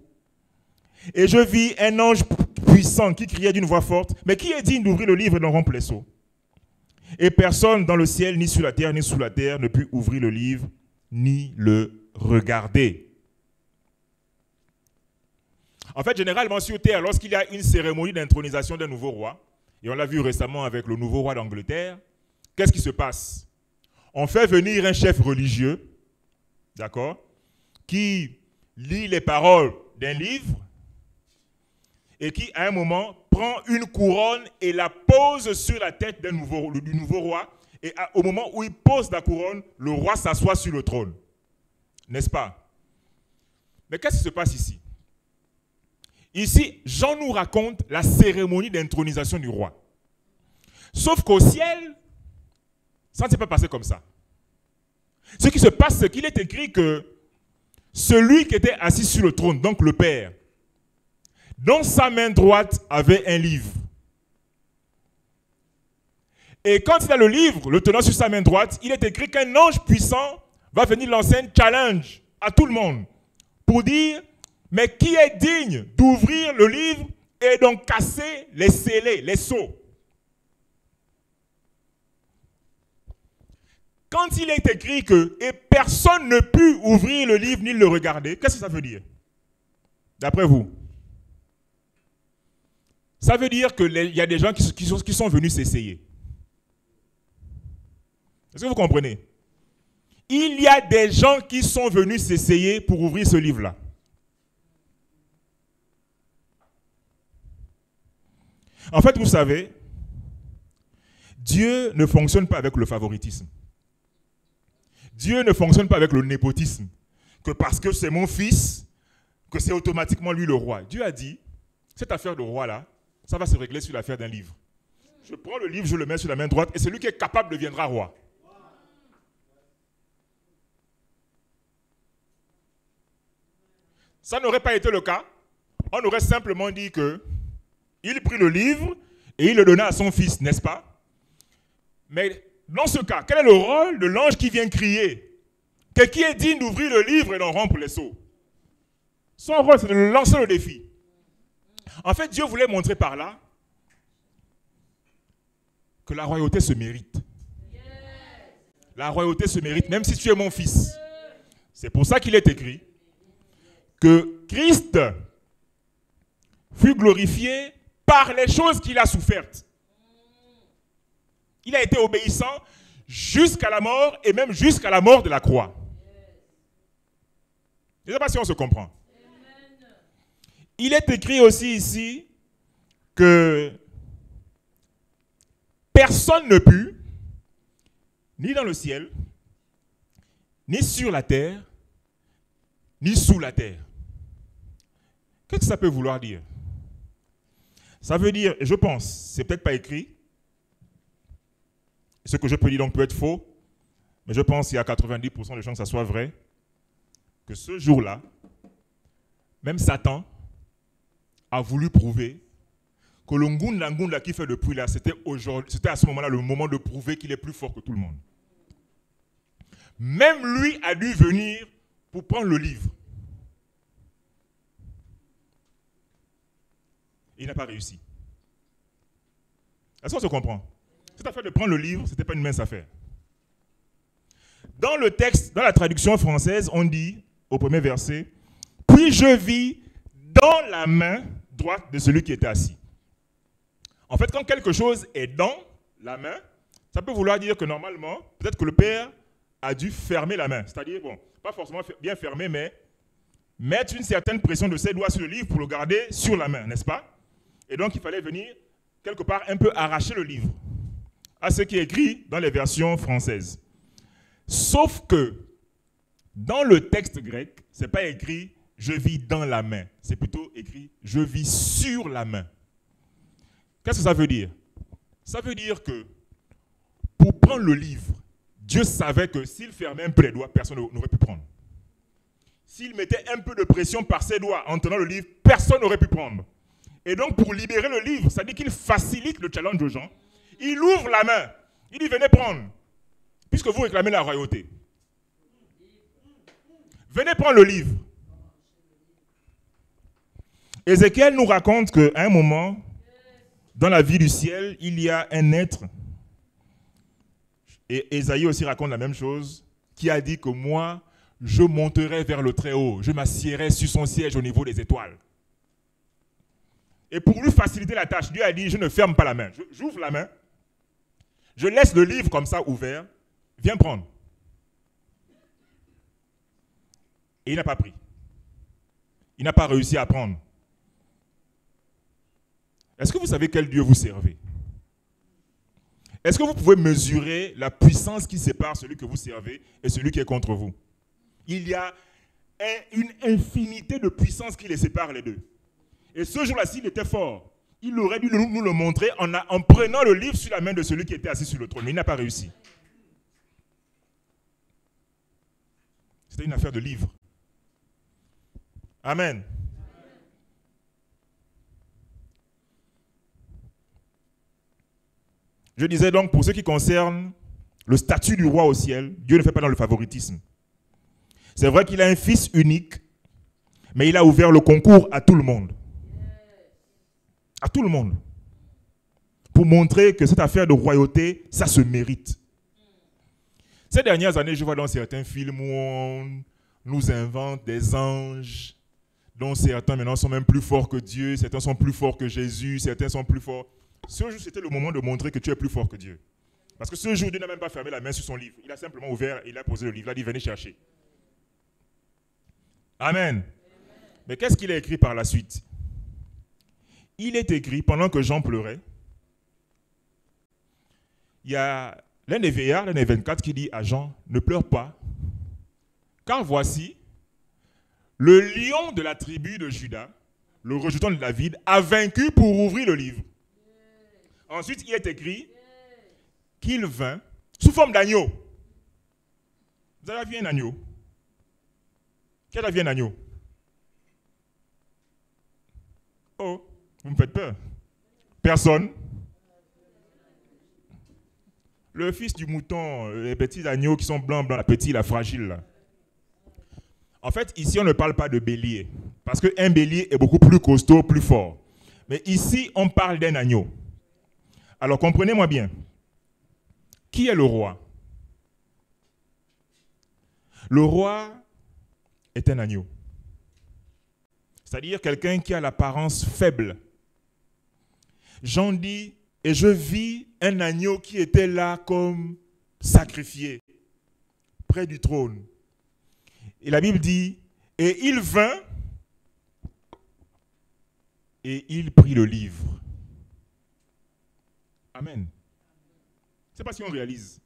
Et je vis un ange puissant qui criait d'une voix forte, mais qui est digne d'ouvrir le livre et d'en rompre les sceaux? Et personne dans le ciel, ni sur la terre, ni sous la terre, ne put ouvrir le livre, ni le regarder. En fait, généralement sur terre, lorsqu'il y a une cérémonie d'intronisation d'un nouveau roi, et on l'a vu récemment avec le nouveau roi d'Angleterre, qu'est-ce qui se passe? On fait venir un chef religieux, d'accord, qui lit les paroles d'un livre et qui, à un moment, prend une couronne et la pose sur la tête du nouveau roi. Et au moment où il pose la couronne, le roi s'assoit sur le trône. N'est-ce pas? Mais qu'est-ce qui se passe ici? Ici, Jean nous raconte la cérémonie d'intronisation du roi. Sauf qu'au ciel, ça ne s'est pas passé comme ça. Ce qui se passe, c'est qu'il est écrit que celui qui était assis sur le trône, donc le Père, dans sa main droite avait un livre. Et quand il a le livre, le tenant sur sa main droite, il est écrit qu'un ange puissant va venir lancer un challenge à tout le monde pour dire, mais qui est digne d'ouvrir le livre et donc casser les scellés, les sceaux? Quand il est écrit que et personne ne put ouvrir le livre ni le regarder, qu'est-ce que ça veut dire? D'après vous? Ça veut dire qu'il y a des gens qui sont venus s'essayer. Est-ce que vous comprenez? Il y a des gens qui sont venus s'essayer pour ouvrir ce livre-là. En fait, vous savez, Dieu ne fonctionne pas avec le favoritisme. Dieu ne fonctionne pas avec le népotisme. Que parce que c'est mon fils, que c'est automatiquement lui le roi. Dieu a dit, cette affaire de roi-là, ça va se régler sur l'affaire d'un livre. Je prends le livre, je le mets sur la main droite, et celui qui est capable deviendra roi. Ça n'aurait pas été le cas. On aurait simplement dit que il prit le livre et il le donna à son fils, n'est-ce pas? Mais dans ce cas, quel est le rôle de l'ange qui vient crier que qui est digne d'ouvrir le livre et d'en rompre les sceaux? Son rôle, c'est de lancer le défi. En fait, Dieu voulait montrer par là que la royauté se mérite. La royauté se mérite, même si tu es mon fils. C'est pour ça qu'il est écrit que Christ fut glorifié par les choses qu'il a souffertes. Il a été obéissant jusqu'à la mort et même jusqu'à la mort de la croix. Je ne sais pas si on se comprend. Il est écrit aussi ici que personne ne put, ni dans le ciel, ni sur la terre, ni sous la terre. Qu'est-ce que ça peut vouloir dire? Ça veut dire, je pense, c'est peut-être pas écrit, ce que je peux dire donc peut être faux, mais je pense qu'il y a 90% de chances que ça soit vrai, que ce jour-là, même Satan a voulu prouver que le Ngunda qui fait depuis là, c'était à ce moment-là le moment de prouver qu'il est plus fort que tout le monde. Même lui a dû venir pour prendre le livre. Il n'a pas réussi. Est-ce qu'on se comprend? Cette affaire de prendre le livre, ce n'était pas une mince affaire. Dans le texte, dans la traduction française, on dit, au premier verset, « Puis je vis dans la main droite de celui qui était assis. » En fait, quand quelque chose est dans la main, ça peut vouloir dire que normalement, peut-être que le Père a dû fermer la main. C'est-à-dire, bon, pas forcément bien fermer, mais mettre une certaine pression de ses doigts sur le livre pour le garder sur la main, n'est-ce pas? Et donc, il fallait venir, quelque part, un peu arracher le livre à ce qui est écrit dans les versions françaises. Sauf que, dans le texte grec, ce n'est pas écrit « je vis dans la main ». C'est plutôt écrit « je vis sur la main ». Qu'est-ce que ça veut dire? Ça veut dire que, pour prendre le livre, Dieu savait que s'il fermait un peu les doigts, personne n'aurait pu prendre. S'il mettait un peu de pression par ses doigts en tenant le livre, personne n'aurait pu prendre. Et donc, pour libérer le livre, ça dit qu'il facilite le challenge aux gens. Il ouvre la main. Il dit, venez prendre. Puisque vous réclamez la royauté. Venez prendre le livre. Ézéchiel nous raconte qu'à un moment, dans la vie du ciel, il y a un être, et Ésaïe aussi raconte la même chose, qui a dit que moi, je monterai vers le Très-Haut, je m'assiérai sur son siège au niveau des étoiles. Et pour lui faciliter la tâche, Dieu a dit, je ne ferme pas la main. J'ouvre la main, je laisse le livre comme ça ouvert, viens prendre. Et il n'a pas pris. Il n'a pas réussi à prendre. Est-ce que vous savez quel Dieu vous servez? Est-ce que vous pouvez mesurer la puissance qui sépare celui que vous servez et celui qui est contre vous? Il y a une infinité de puissance qui les sépare les deux. Et ce jour-là, s'il était fort, il aurait dû nous le montrer en prenant le livre sur la main de celui qui était assis sur le trône. Mais il n'a pas réussi. C'était une affaire de livre. Amen. Je disais donc, pour ce qui concerne le statut du roi au ciel, Dieu ne fait pas dans le favoritisme. C'est vrai qu'il a un fils unique, mais il a ouvert le concours à tout le monde. À tout le monde. Pour montrer que cette affaire de royauté, ça se mérite. Ces dernières années, je vois dans certains films où on nous invente des anges, dont certains maintenant sont même plus forts que Dieu, certains sont plus forts que Jésus, certains sont plus forts. Ce jour, c'était le moment de montrer que tu es plus fort que Dieu. Parce que ce jour, Dieu n'a même pas fermé la main sur son livre. Il a simplement ouvert, il a posé le livre. Il a dit, venez chercher. Amen. Mais qu'est-ce qu'il a écrit par la suite? Il est écrit, pendant que Jean pleurait, il y a l'un des vieillards, l'un des 24, qui dit à Jean, ne pleure pas, car voici, le lion de la tribu de Juda, le rejeton de David, a vaincu pour ouvrir le livre. Ensuite, il est écrit qu'il vint sous forme d'agneau. Vous avez vu un agneau? Qui a vu un agneau? Oh, vous me faites peur. Personne. Le fils du mouton, les petits agneaux qui sont blancs, la petite, la fragile. Là. En fait, ici, on ne parle pas de bélier. Parce qu'un bélier est beaucoup plus costaud, plus fort. Mais ici, on parle d'un agneau. Alors, comprenez-moi bien. Qui est le roi? Le roi est un agneau. C'est-à-dire quelqu'un qui a l'apparence faible. Jean dit, et je vis un agneau qui était là comme sacrifié, près du trône. Et la Bible dit, et il vint, et il prit le livre. Amen. Je ne sais pas si on réalise.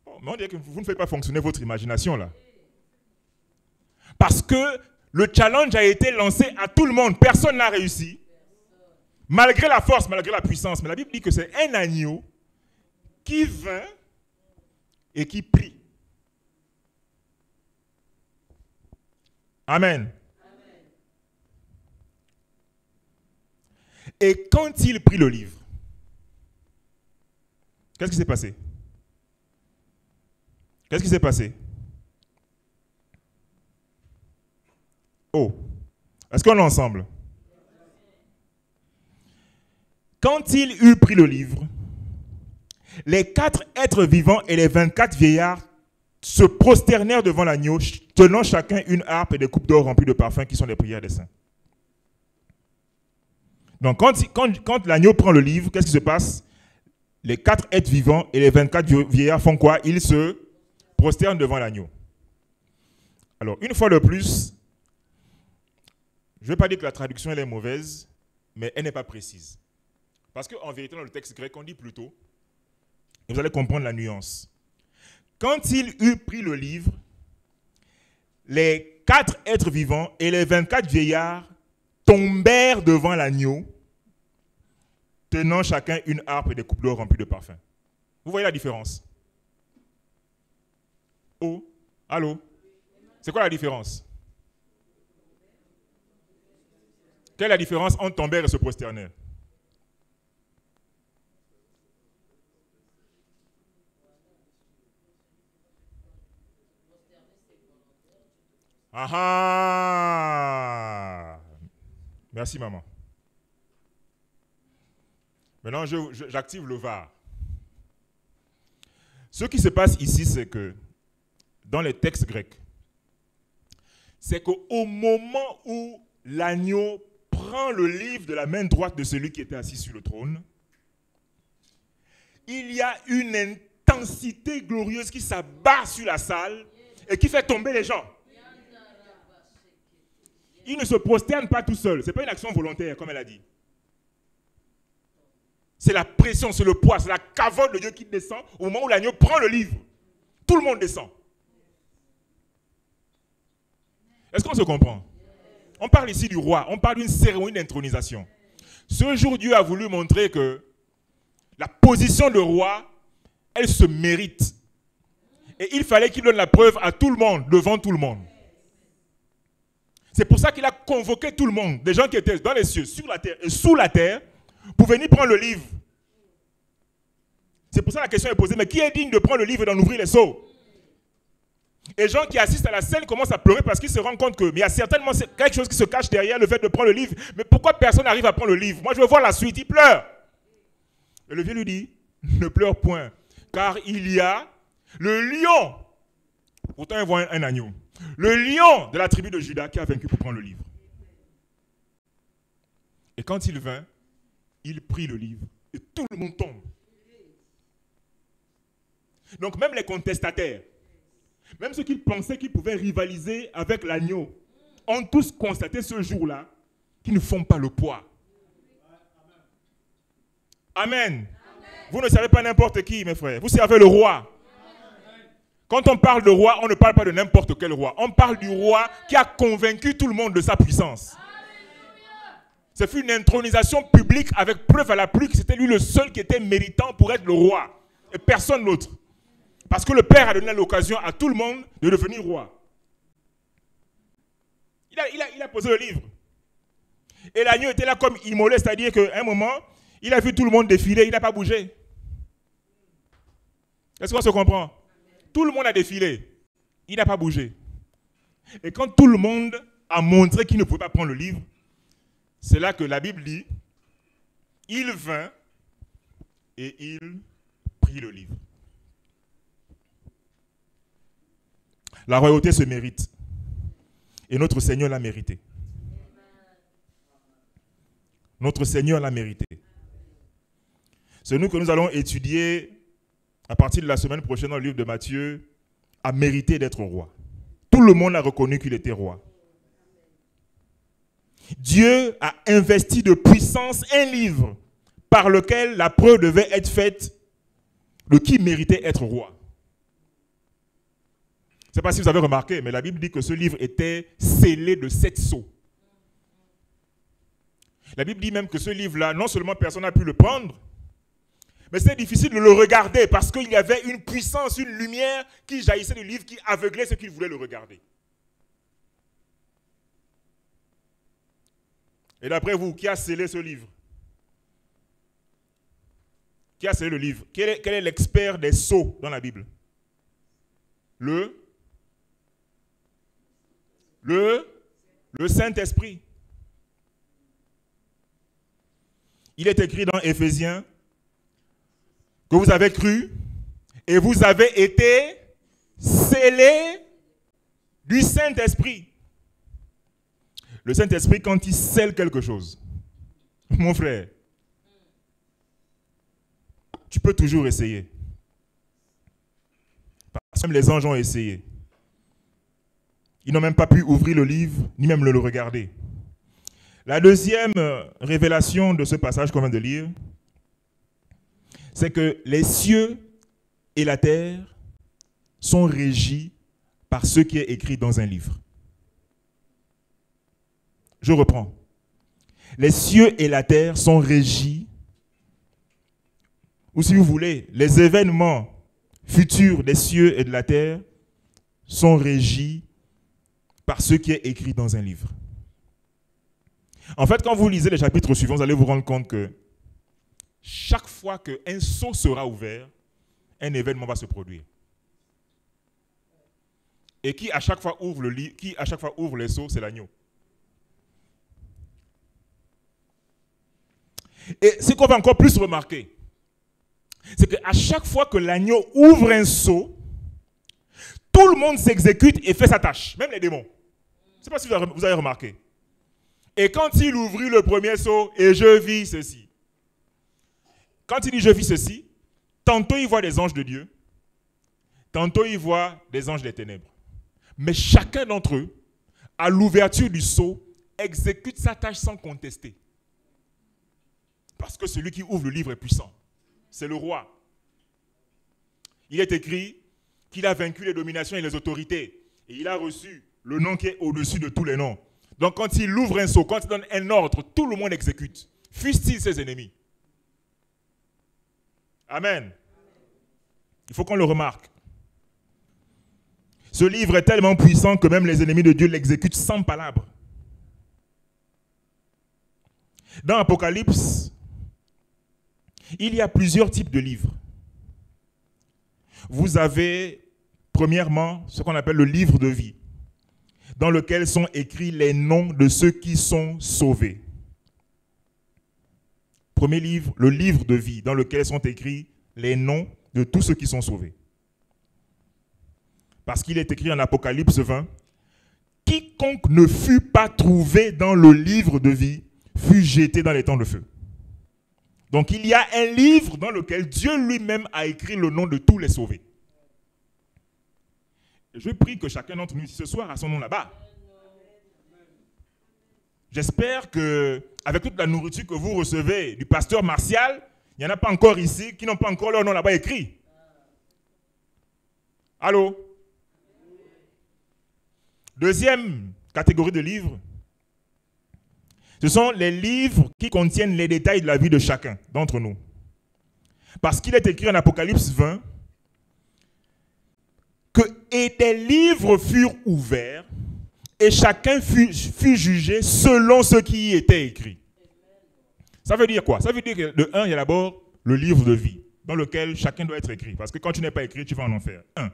Oh, mais on dirait que vous ne faites pas fonctionner votre imagination là. Parce que le challenge a été lancé à tout le monde. Personne n'a réussi. Malgré la force, malgré la puissance. Mais la Bible dit que c'est un agneau qui vint et qui prie. Amen. Et quand il prit le livre, qu'est-ce qui s'est passé? Qu'est-ce qui s'est passé? Oh, est-ce qu'on est ensemble? Quand il eut pris le livre, les 4 êtres vivants et les 24 vieillards se prosternèrent devant l'agneau, tenant chacun une harpe et des coupes d'or remplies de parfums qui sont les prières des saints. Donc quand l'agneau prend le livre, qu'est-ce qui se passe? Les 4 êtres vivants et les 24 vieillards font quoi? Ils se prosternent devant l'agneau. Alors, une fois de plus, je ne vais pas dire que la traduction elle est mauvaise, mais elle n'est pas précise. Parce qu'en vérité, dans le texte grec, on dit plutôt, et vous allez comprendre la nuance. Quand il eut pris le livre, les 4 êtres vivants et les 24 vieillards tombèrent devant l'agneau, tenant chacun une harpe et des coupes d'or remplies de parfums. Vous voyez la différence? Oh, allô? C'est quoi la différence? Quelle est la différence entre tomber et se prosterner? Ah ah! Merci, maman. Maintenant, j'active le VAR. Ce qui se passe ici, c'est que dans les textes grecs, c'est qu'au moment où l'agneau prend le livre de la main droite de celui qui était assis sur le trône, il y a une intensité glorieuse qui s'abat sur la salle et qui fait tomber les gens. Il ne se prosterne pas tout seul. Ce n'est pas une action volontaire, comme elle a dit. C'est la pression, c'est le poids, c'est la cavole de Dieu qui descend au moment où l'agneau prend le livre. Tout le monde descend. Est-ce qu'on se comprend? On parle ici du roi, on parle d'une cérémonie d'intronisation. Ce jour, Dieu a voulu montrer que la position de roi, elle se mérite. Et il fallait qu'il donne la preuve à tout le monde, devant tout le monde. C'est pour ça qu'il a convoqué tout le monde, des gens qui étaient dans les cieux, sur la terre et sous la terre, pour venir prendre le livre. C'est pour ça que la question est posée, mais qui est digne de prendre le livre et d'en ouvrir les sceaux? Et les gens qui assistent à la scène commencent à pleurer parce qu'ils se rendent compte qu'il y a certainement quelque chose qui se cache derrière le fait de prendre le livre. Mais pourquoi personne n'arrive à prendre le livre? Moi, je veux voir la suite. Il pleure. Et le vieux lui dit, ne pleure point, car il y a le lion. Pourtant, il voit un agneau. Le lion de la tribu de Juda qui a vaincu pour prendre le livre. Et quand il vint, il prit le livre. Et tout le monde tombe. Donc même les contestataires, même ceux qui pensaient qu'ils pouvaient rivaliser avec l'agneau, ont tous constaté ce jour-là qu'ils ne font pas le poids. Amen. Amen. Vous ne savez pas n'importe qui, mes frères. Vous servez le roi. Amen. Quand on parle de roi, on ne parle pas de n'importe quel roi. On parle du roi qui a convaincu tout le monde de sa puissance. Ce fut une intronisation publique avec preuve à l'appui que c'était lui le seul qui était méritant pour être le roi. Et personne d'autre. Parce que le Père a donné l'occasion à tout le monde de devenir roi. Il a posé le livre. Et l'agneau était là comme immolé, c'est-à-dire qu'à un moment, il a vu tout le monde défiler, il n'a pas bougé. Est-ce qu'on se comprend? Tout le monde a défilé, il n'a pas bougé. Et quand tout le monde a montré qu'il ne pouvait pas prendre le livre, c'est là que la Bible dit, il vint et il prit le livre. La royauté se mérite. Et notre Seigneur l'a mérité. Notre Seigneur l'a mérité. C'est nous que nous allons étudier à partir de la semaine prochaine dans le livre de Matthieu, a mérité d'être roi. Tout le monde a reconnu qu'il était roi. Dieu a investi de puissance un livre par lequel la preuve devait être faite de qui méritait être roi. Je ne sais pas si vous avez remarqué, mais la Bible dit que ce livre était scellé de 7 sceaux. La Bible dit même que ce livre-là, non seulement personne n'a pu le prendre, mais c'était difficile de le regarder parce qu'il y avait une puissance, une lumière qui jaillissait du livre, qui aveuglait ceux qui voulaient le regarder. Et d'après vous, qui a scellé ce livre? Qui a scellé le livre? Quel est l'expert des sceaux dans la Bible? Le Saint-Esprit. Il est écrit dans Éphésiens que vous avez cru et vous avez été scellés du Saint-Esprit. Le Saint-Esprit, quand il scelle quelque chose, mon frère, tu peux toujours essayer. Parce que même les anges ont essayé. Ils n'ont même pas pu ouvrir le livre, ni même le regarder. La deuxième révélation de ce passage qu'on vient de lire, c'est que les cieux et la terre sont régis par ce qui est écrit dans un livre. Je reprends. Les cieux et la terre sont régis, ou si vous voulez, les événements futurs des cieux et de la terre sont régis par ce qui est écrit dans un livre. En fait, quand vous lisez les chapitres suivants, vous allez vous rendre compte que chaque fois qu'un sceau sera ouvert, un événement va se produire. Et qui à chaque fois ouvre les sceaux, c'est l'agneau. Et ce qu'on va encore plus remarquer, c'est qu'à chaque fois que l'agneau ouvre un sceau, tout le monde s'exécute et fait sa tâche, même les démons. Je ne sais pas si vous avez remarqué. Et quand il ouvrit le premier sceau, et je vis ceci. Quand il dit je vis ceci, tantôt il voit des anges de Dieu, tantôt il voit des anges des ténèbres. Mais chacun d'entre eux, à l'ouverture du sceau, exécute sa tâche sans contester. Parce que celui qui ouvre le livre est puissant. C'est le roi. Il est écrit qu'il a vaincu les dominations et les autorités. Et il a reçu le nom qui est au-dessus de tous les noms. Donc quand il ouvre un sceau, quand il donne un ordre, tout le monde exécute. Fussent-ils ses ennemis. Amen. Il faut qu'on le remarque. Ce livre est tellement puissant que même les ennemis de Dieu l'exécutent sans palabre. Dans Apocalypse, il y a plusieurs types de livres. Vous avez, premièrement, ce qu'on appelle le livre de vie, dans lequel sont écrits les noms de ceux qui sont sauvés. Premier livre, le livre de vie, dans lequel sont écrits les noms de tous ceux qui sont sauvés. Parce qu'il est écrit en Apocalypse 20, « Quiconque ne fut pas trouvé dans le livre de vie fut jeté dans les temps de feu. » Donc il y a un livre dans lequel Dieu lui-même a écrit le nom de tous les sauvés. Je prie que chacun d'entre nous ici ce soir a son nom là-bas. J'espère qu'avec toute la nourriture que vous recevez du pasteur Martial, il n'y en a pas encore ici qui n'ont pas encore leur nom là-bas écrit. Allô? Deuxième catégorie de livres, ce sont les livres qui contiennent les détails de la vie de chacun d'entre nous. Parce qu'il est écrit en Apocalypse 20 que et des livres furent ouverts et chacun fut jugé selon ce qui y était écrit. Ça veut dire quoi? Ça veut dire que de un, il y a d'abord le livre de vie dans lequel chacun doit être écrit. Parce que quand tu n'es pas écrit, tu vas en enfer. Un.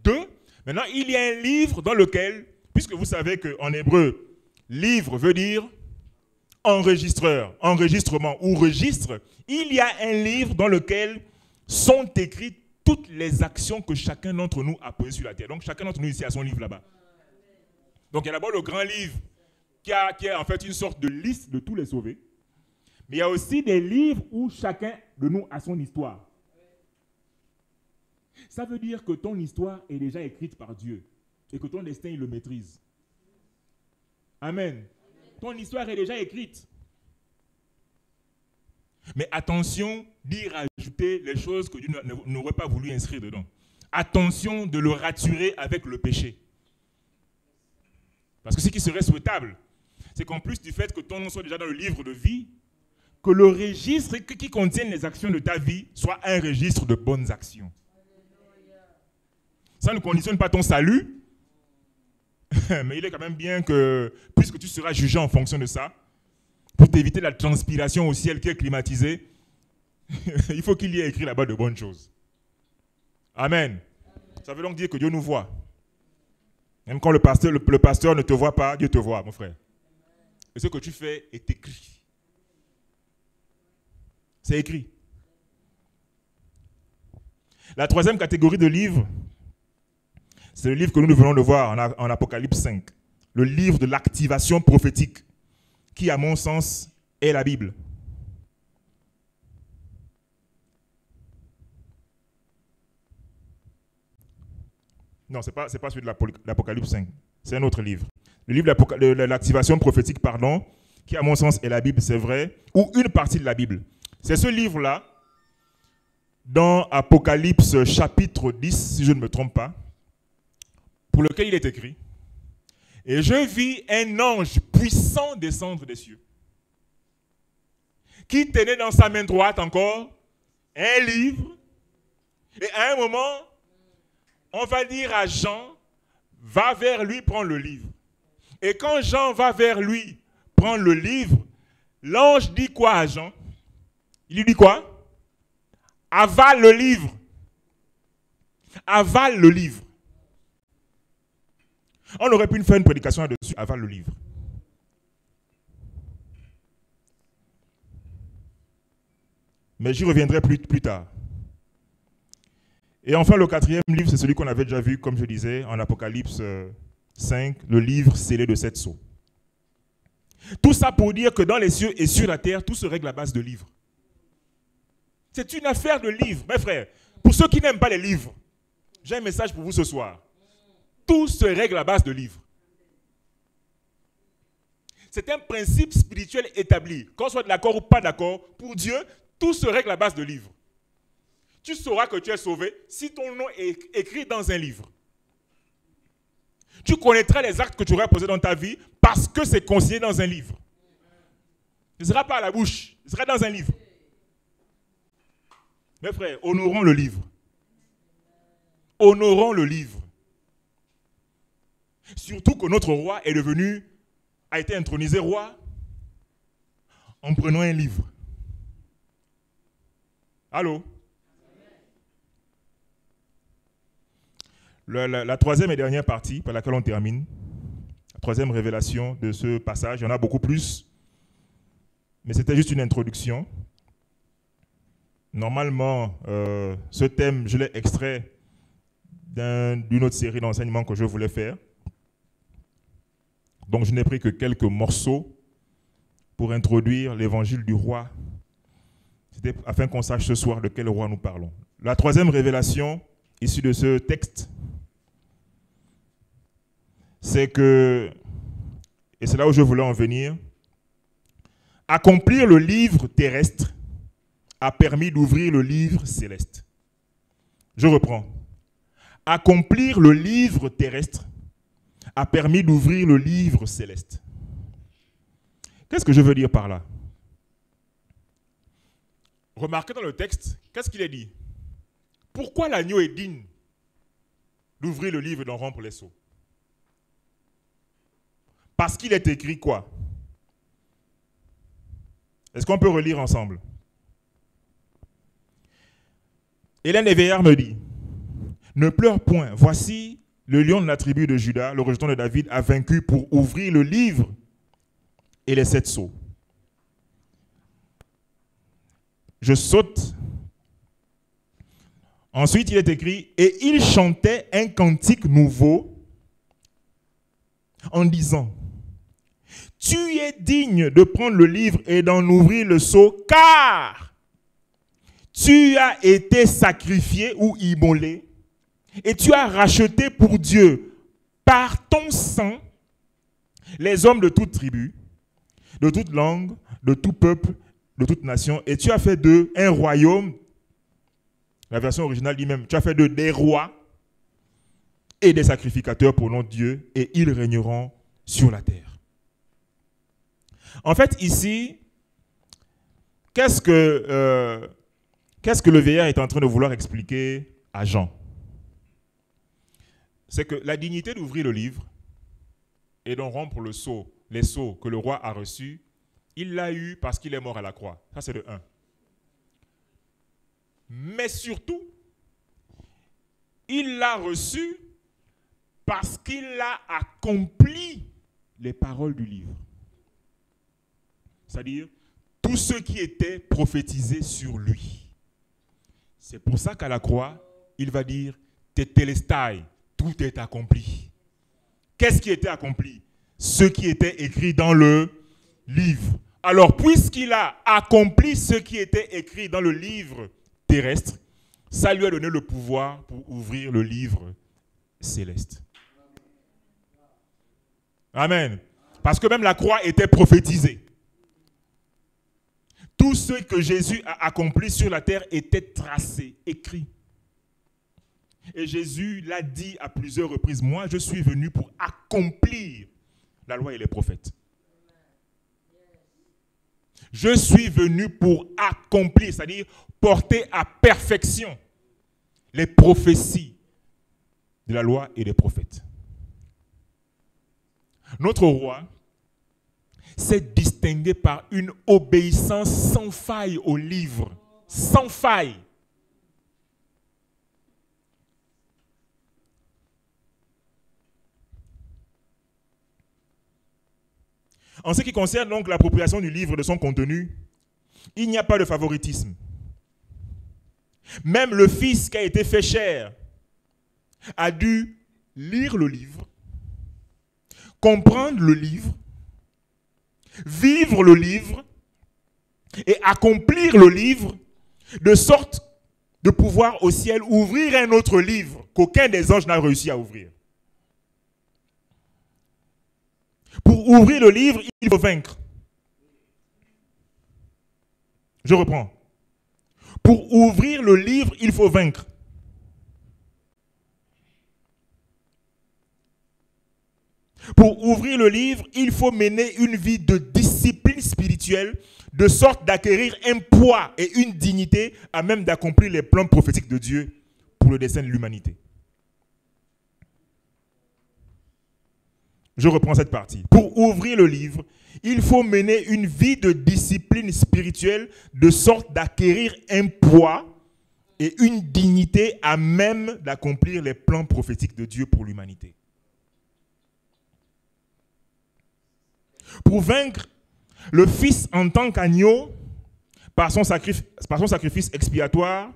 Deux, maintenant, il y a un livre dans lequel, puisque vous savez qu'en hébreu, livre veut dire enregistreur, enregistrement ou registre, il y a un livre dans lequel sont écrites toutes les actions que chacun d'entre nous a posées sur la terre. Donc chacun d'entre nous ici a son livre là-bas. Donc il y a d'abord le grand livre qui est en fait une sorte de liste de tous les sauvés. Mais il y a aussi des livres où chacun de nous a son histoire. Ça veut dire que ton histoire est déjà écrite par Dieu et que ton destin, il le maîtrise. Amen. Ton histoire est déjà écrite. Mais attention d'y rajouter les choses que Dieu n'aurait pas voulu inscrire dedans. Attention de le raturer avec le péché. Parce que ce qui serait souhaitable, c'est qu'en plus du fait que ton nom soit déjà dans le livre de vie, que le registre qui contienne les actions de ta vie soit un registre de bonnes actions. Ça ne conditionne pas ton salut, mais il est quand même bien que, puisque tu seras jugé en fonction de ça, pour t'éviter la transpiration au ciel qui est climatisé, il faut qu'il y ait écrit là-bas de bonnes choses. Amen. Ça veut donc dire que Dieu nous voit. Même quand le pasteur ne te voit pas, Dieu te voit, mon frère. Et ce que tu fais est écrit. C'est écrit. La troisième catégorie de livres, c'est le livre que nous venons de voir en Apocalypse 5. Le livre de l'activation prophétique, qui, à mon sens, est la Bible. Non, ce n'est pas celui de l'Apocalypse 5. C'est un autre livre. Le livre de l'activation prophétique, pardon, qui, à mon sens, est la Bible, c'est vrai, ou une partie de la Bible. C'est ce livre-là, dans Apocalypse chapitre 10, si je ne me trompe pas, pour lequel il est écrit « Et je vis un ange puissant descendre des cieux, qui tenait dans sa main droite encore un livre, et à un moment, on va dire à Jean, va vers lui prendre le livre. Et quand Jean va vers lui prendre le livre, l'ange dit quoi à Jean? Il lui dit quoi? Avale le livre. Avale le livre. On aurait pu faire une prédication là-dessus, avale le livre. Mais j'y reviendrai plus tard. Et enfin, le quatrième livre, c'est celui qu'on avait déjà vu, comme je disais, en Apocalypse 5, le livre scellé de 7 sceaux. Tout ça pour dire que dans les cieux et sur la terre, tout se règle à base de livres. C'est une affaire de livres, mes frères. Pour ceux qui n'aiment pas les livres, j'ai un message pour vous ce soir. Tout se règle à base de livres. C'est un principe spirituel établi. Qu'on soit d'accord ou pas d'accord, pour Dieu, tout se règle à base de livres. Tu sauras que tu es sauvé si ton nom est écrit dans un livre. Tu connaîtras les actes que tu auras posés dans ta vie parce que c'est consigné dans un livre. Ce ne sera pas à la bouche, ce sera dans un livre. Mes frères, honorons le livre. Honorons le livre. Surtout que notre roi a été intronisé roi en prenant un livre. Allô? La troisième et dernière partie par laquelle on termine, la troisième révélation de ce passage, il y en a beaucoup plus, mais c'était juste une introduction. Normalement, ce thème, je l'ai extrait d'une autre série d'enseignements que je voulais faire. Donc, je n'ai pris que quelques morceaux pour introduire l'évangile du roi. C'était afin qu'on sache ce soir de quel roi nous parlons. La troisième révélation issue de ce texte, c'est que, et c'est là où je voulais en venir, accomplir le livre terrestre a permis d'ouvrir le livre céleste. Je reprends. Accomplir le livre terrestre a permis d'ouvrir le livre céleste. Qu'est-ce que je veux dire par là? Remarquez dans le texte, qu'est-ce qu'il est dit? Pourquoi l'agneau est digne d'ouvrir le livre et d'en rompre les sceaux? Parce qu'il est écrit quoi? Est-ce qu'on peut relire ensemble? Hélène Éveillard me dit, ne pleure point, voici le lion de la tribu de Juda, le rejeton de David, a vaincu pour ouvrir le livre et les 7 sceaux. Je saute. Ensuite, il est écrit, et il chantait un cantique nouveau en disant, tu es digne de prendre le livre et d'en ouvrir le sceau, car tu as été sacrifié ou immolé, et tu as racheté pour Dieu par ton sang les hommes de toute tribu, de toute langue, de tout peuple, de toute nation, et tu as fait d'eux un royaume. La version originale dit même, tu as fait d'eux des rois et des sacrificateurs pour notre Dieu, et ils régneront sur la terre. En fait, ici, qu'est-ce que le vieillard est en train de vouloir expliquer à Jean? C'est que la dignité d'ouvrir le livre et d'en rompre les sceaux que le roi a reçus, il l'a eu parce qu'il est mort à la croix. Ça, c'est de 1. Mais surtout, il l'a reçu parce qu'il a accompli les paroles du livre. C'est-à-dire, tout ce qui était prophétisé sur lui. C'est pour ça qu'à la croix, il va dire, Tetelestai, tout est accompli. Qu'est-ce qui était accompli? Ce qui était écrit dans le livre. Alors, puisqu'il a accompli ce qui était écrit dans le livre terrestre, ça lui a donné le pouvoir pour ouvrir le livre céleste. Amen. Parce que même la croix était prophétisée. Tout ce que Jésus a accompli sur la terre était tracé, écrit. Et Jésus l'a dit à plusieurs reprises, moi je suis venu pour accomplir la loi et les prophètes. Je suis venu pour accomplir, c'est-à-dire porter à perfection les prophéties de la loi et des prophètes. Notre roi s'est distingué par une obéissance sans faille au livre. Sans faille. En ce qui concerne donc l'appropriation du livre et de son contenu, il n'y a pas de favoritisme. Même le Fils qui a été fait chair a dû lire le livre, comprendre le livre, vivre le livre et accomplir le livre de sorte de pouvoir au ciel ouvrir un autre livre qu'aucun des anges n'a réussi à ouvrir. Pour ouvrir le livre, il faut vaincre. Je reprends. Pour ouvrir le livre, il faut vaincre. Pour ouvrir le livre, il faut mener une vie de discipline spirituelle, de sorte d'acquérir un poids et une dignité à même d'accomplir les plans prophétiques de Dieu pour le dessein de l'humanité. Je reprends cette partie. Pour ouvrir le livre, il faut mener une vie de discipline spirituelle de sorte d'acquérir un poids et une dignité à même d'accomplir les plans prophétiques de Dieu pour l'humanité. Pour vaincre, le Fils en tant qu'agneau, par son sacrifice expiatoire,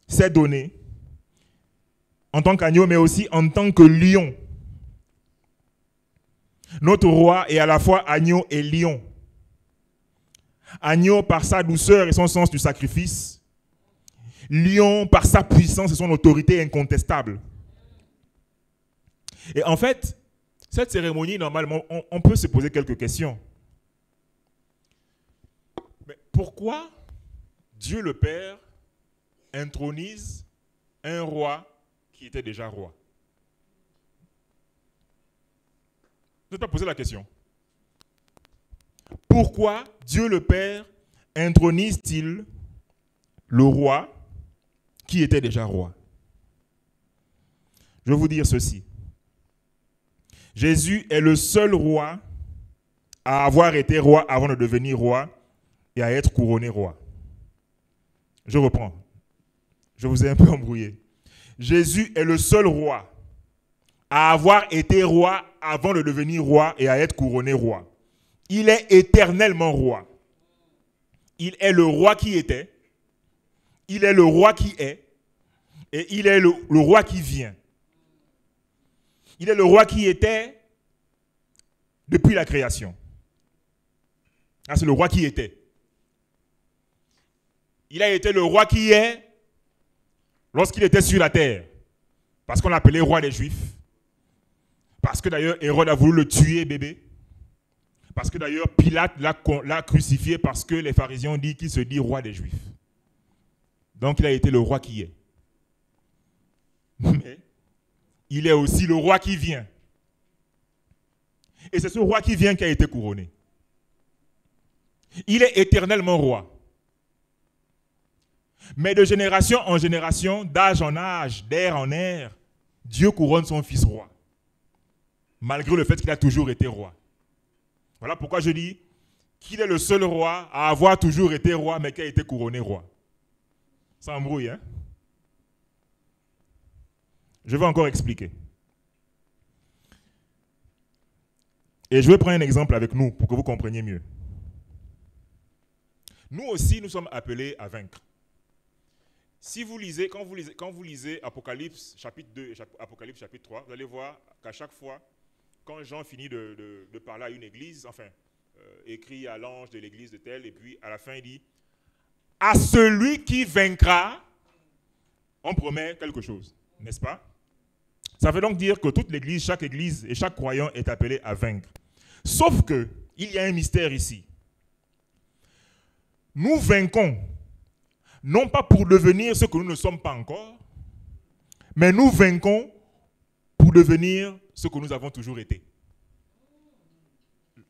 s'est donné en tant qu'agneau, mais aussi en tant que lion. Notre roi est à la fois agneau et lion. Agneau par sa douceur et son sens du sacrifice. Lion par sa puissance et son autorité incontestable. Et en fait, cette cérémonie, normalement, on peut se poser quelques questions. Mais pourquoi Dieu le Père intronise un roi qui était déjà roi? Je vais te poser la question. Pourquoi Dieu le Père intronise-t-il le roi qui était déjà roi? Je vais vous dire ceci. Jésus est le seul roi à avoir été roi avant de devenir roi et à être couronné roi. Je reprends. Je vous ai un peu embrouillé. Jésus est le seul roi à avoir été roi avant de devenir roi et à être couronné roi. Il est éternellement roi. Il est le roi qui était, il est le roi qui est, et il est le roi qui vient. Il est le roi qui était depuis la création. Ah, c'est le roi qui était. Il a été le roi qui est lorsqu'il était sur la terre. Parce qu'on l'appelait roi des Juifs. Parce que d'ailleurs, Hérode a voulu le tuer, bébé. Parce que d'ailleurs, Pilate l'a crucifié parce que les pharisiens ont dit qu'il se dit roi des Juifs. Donc, il a été le roi qui est. Mais il est aussi le roi qui vient. Et c'est ce roi qui vient qui a été couronné. Il est éternellement roi. Mais de génération en génération, d'âge en âge, d'ère en ère, Dieu couronne son fils roi. Malgré le fait qu'il a toujours été roi. Voilà pourquoi je dis qu'il est le seul roi à avoir toujours été roi, mais qui a été couronné roi. Ça embrouille, hein? Je vais encore expliquer. Et je vais prendre un exemple avec nous pour que vous compreniez mieux. Nous aussi, nous sommes appelés à vaincre. Si vous lisez, quand vous lisez Apocalypse chapitre 2 et Apocalypse chapitre 3, vous allez voir qu'à chaque fois, quand Jean finit de parler à une église, enfin, écrit à l'ange de l'église de telle, et puis à la fin il dit, à celui qui vaincra, on promet quelque chose, n'est-ce pas? Ça veut donc dire que toute l'église, chaque église et chaque croyant est appelé à vaincre. Sauf que, il y a un mystère ici. Nous vaincons, non pas pour devenir ce que nous ne sommes pas encore, mais nous vaincons pour devenir ce que nous avons toujours été.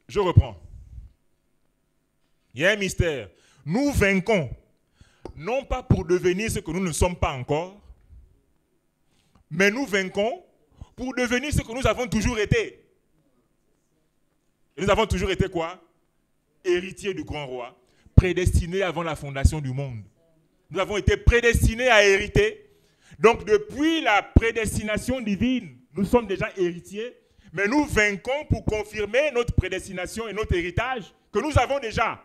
Je reprends. Il y a un mystère. Nous vaincons, non pas pour devenir ce que nous ne sommes pas encore, mais nous vaincons pour devenir ce que nous avons toujours été. Et nous avons toujours été quoi? Héritiers du grand roi, prédestinés avant la fondation du monde. Nous avons été prédestinés à hériter. Donc depuis la prédestination divine, nous sommes déjà héritiers, mais nous vaincons pour confirmer notre prédestination et notre héritage que nous avons déjà.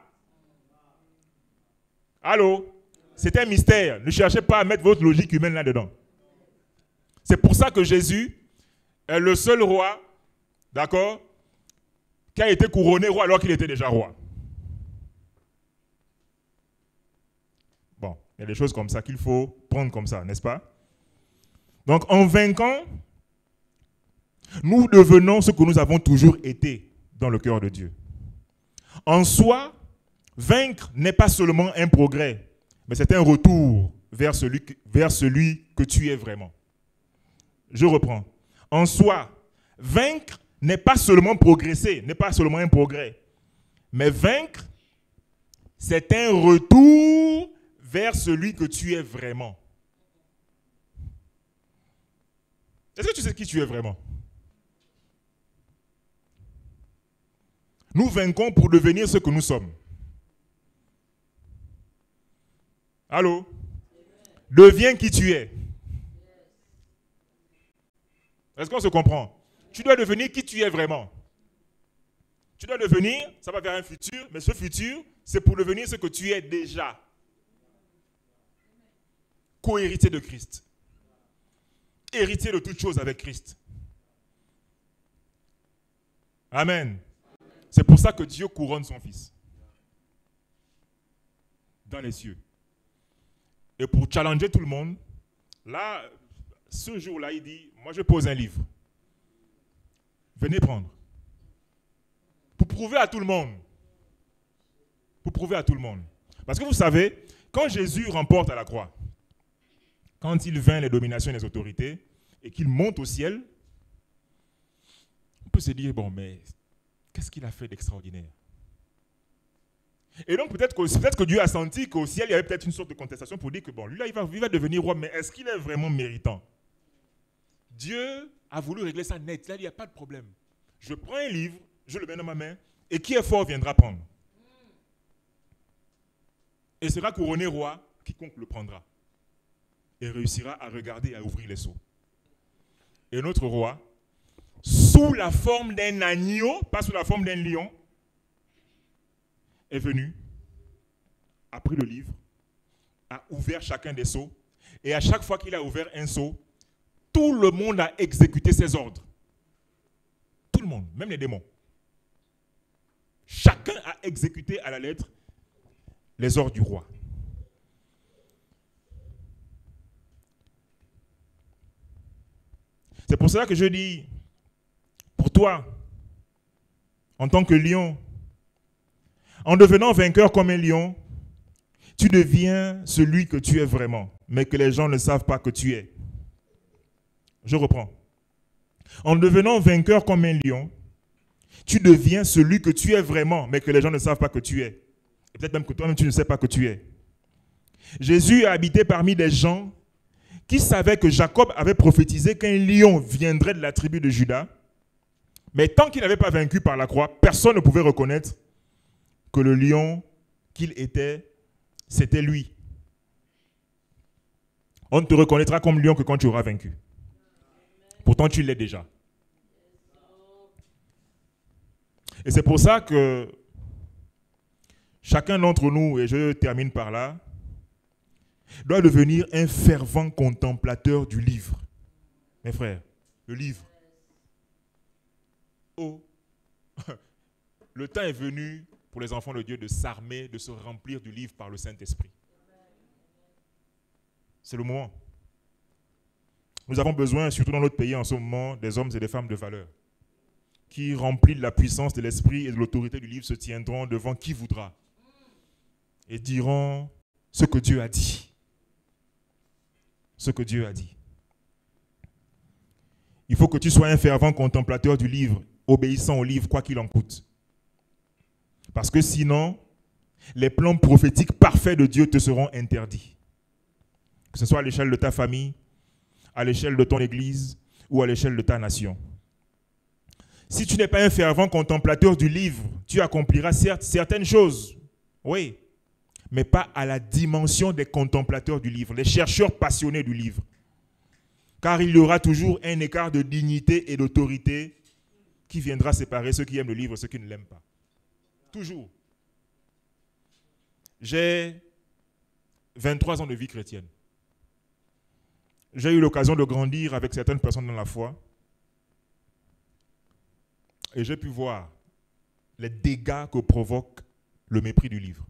Allô? C'est un mystère. Ne cherchez pas à mettre votre logique humaine là-dedans. C'est pour ça que Jésus est le seul roi, d'accord, qui a été couronné roi alors qu'il était déjà roi. Bon, il y a des choses comme ça qu'il faut prendre comme ça, n'est-ce pas? Donc, en vainquant, nous devenons ce que nous avons toujours été dans le cœur de Dieu. En soi, vaincre n'est pas seulement un progrès, mais c'est un retour vers celui que tu es vraiment. Je reprends. En soi, vaincre n'est pas seulement progresser, n'est pas seulement un progrès, mais vaincre, c'est un retour vers celui que tu es vraiment. Est-ce que tu sais qui tu es vraiment? Nous vaincons pour devenir ce que nous sommes. Allô? Deviens qui tu es. Est-ce qu'on se comprend? Tu dois devenir qui tu es vraiment. Tu dois devenir, ça va vers un futur, mais ce futur, c'est pour devenir ce que tu es déjà. Co-héritier de Christ. Héritier de toutes choses avec Christ. Amen. C'est pour ça que Dieu couronne son Fils. Dans les cieux. Et pour challenger tout le monde, là, ce jour-là, il dit, moi je pose un livre. Venez prendre. Pour prouver à tout le monde. Pour prouver à tout le monde. Parce que vous savez, quand Jésus remporte à la croix, quand il vainc les dominations et les autorités, et qu'il monte au ciel, on peut se dire, bon, mais qu'est-ce qu'il a fait d'extraordinaire? Et donc peut-être que Dieu a senti qu'au ciel, il y avait peut-être une sorte de contestation pour dire que, bon, lui là, il va devenir roi, mais est-ce qu'il est vraiment méritant? Dieu a voulu régler ça net. Là, il n'y a pas de problème. Je prends un livre, je le mets dans ma main, et qui est fort viendra prendre. Et sera couronné roi, quiconque le prendra. Et réussira à regarder et à ouvrir les seaux. Et notre roi, sous la forme d'un agneau, pas sous la forme d'un lion, est venu, a pris le livre, a ouvert chacun des seaux, et à chaque fois qu'il a ouvert un seau, tout le monde a exécuté ses ordres. Tout le monde, même les démons. Chacun a exécuté à la lettre les ordres du roi. C'est pour cela que je dis, pour toi, en tant que lion, en devenant vainqueur comme un lion, tu deviens celui que tu es vraiment, mais que les gens ne savent pas que tu es. Je reprends. En devenant vainqueur comme un lion, tu deviens celui que tu es vraiment, mais que les gens ne savent pas que tu es. Et peut-être même que toi-même tu ne sais pas que tu es. Jésus a habité parmi des gens qui savaient que Jacob avait prophétisé qu'un lion viendrait de la tribu de Juda. Mais tant qu'il n'avait pas vaincu par la croix, personne ne pouvait reconnaître que le lion qu'il était, c'était lui. On ne te reconnaîtra comme lion que quand tu auras vaincu. Pourtant, tu l'es déjà. Et c'est pour ça que chacun d'entre nous, et je termine par là, doit devenir un fervent contemplateur du livre. Mes frères, le livre. Oh, le temps est venu pour les enfants de Dieu de s'armer, de se remplir du livre par le Saint-Esprit. C'est le moment. Nous avons besoin, surtout dans notre pays en ce moment, des hommes et des femmes de valeur qui, remplis de la puissance de l'Esprit et de l'autorité du livre, se tiendront devant qui voudra et diront ce que Dieu a dit. Ce que Dieu a dit. Il faut que tu sois un fervent contemplateur du livre, obéissant au livre, quoi qu'il en coûte. Parce que sinon, les plans prophétiques parfaits de Dieu te seront interdits. Que ce soit à l'échelle de ta famille, à l'échelle de ton église ou à l'échelle de ta nation. Si tu n'es pas un fervent contemplateur du livre, tu accompliras certes certaines choses, oui, mais pas à la dimension des contemplateurs du livre, les chercheurs passionnés du livre. Car il y aura toujours un écart de dignité et d'autorité qui viendra séparer ceux qui aiment le livre et ceux qui ne l'aiment pas. Toujours. J'ai 23 ans de vie chrétienne. J'ai eu l'occasion de grandir avec certaines personnes dans la foi. Et j'ai pu voir les dégâts que provoque le mépris du livre.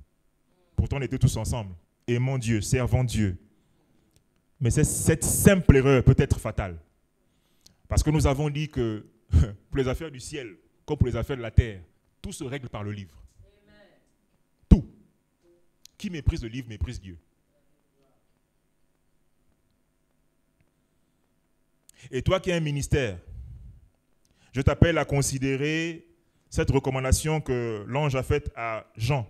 Pourtant, on était tous ensemble, aimant Dieu, servant Dieu. Mais cette simple erreur peut être fatale. Parce que nous avons dit que pour les affaires du ciel, comme pour les affaires de la terre, tout se règle par le livre. Tout. Qui méprise le livre méprise Dieu. Et toi qui as un ministère, je t'appelle à considérer cette recommandation que l'ange a faite à Jean.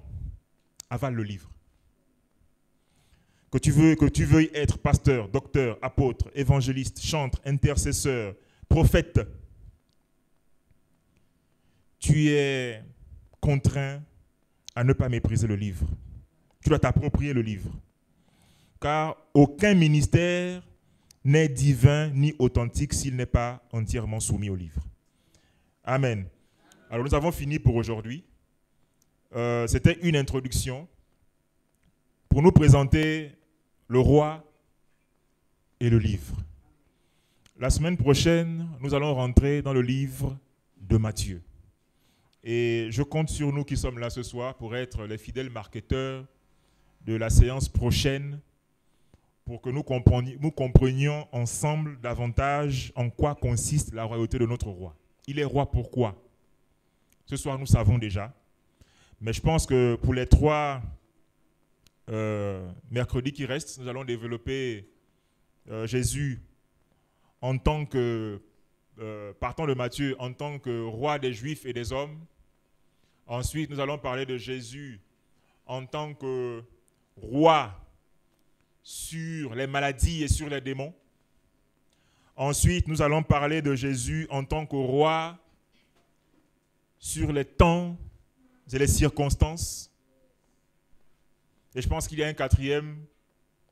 Avale le livre. Que tu veuilles être pasteur, docteur, apôtre, évangéliste, chantre, intercesseur, prophète. Tu es contraint à ne pas mépriser le livre. Tu dois t'approprier le livre. Car aucun ministère n'est divin ni authentique s'il n'est pas entièrement soumis au livre. Amen. Alors nous avons fini pour aujourd'hui. C'était une introduction pour nous présenter le roi et le livre. La semaine prochaine, nous allons rentrer dans le livre de Matthieu. Et je compte sur nous qui sommes là ce soir pour être les fidèles marketeurs de la séance prochaine, pour que nous comprenions ensemble davantage en quoi consiste la royauté de notre roi. Il est roi pourquoi? Ce soir, nous savons déjà. Mais je pense que pour les 3 mercredis qui restent, nous allons développer Jésus en tant que, partant de Matthieu, en tant que roi des Juifs et des hommes. Ensuite, nous allons parler de Jésus en tant que roi sur les maladies et sur les démons. Ensuite, nous allons parler de Jésus en tant que roi sur les temps et les circonstances. Et je pense qu'il y a un 4e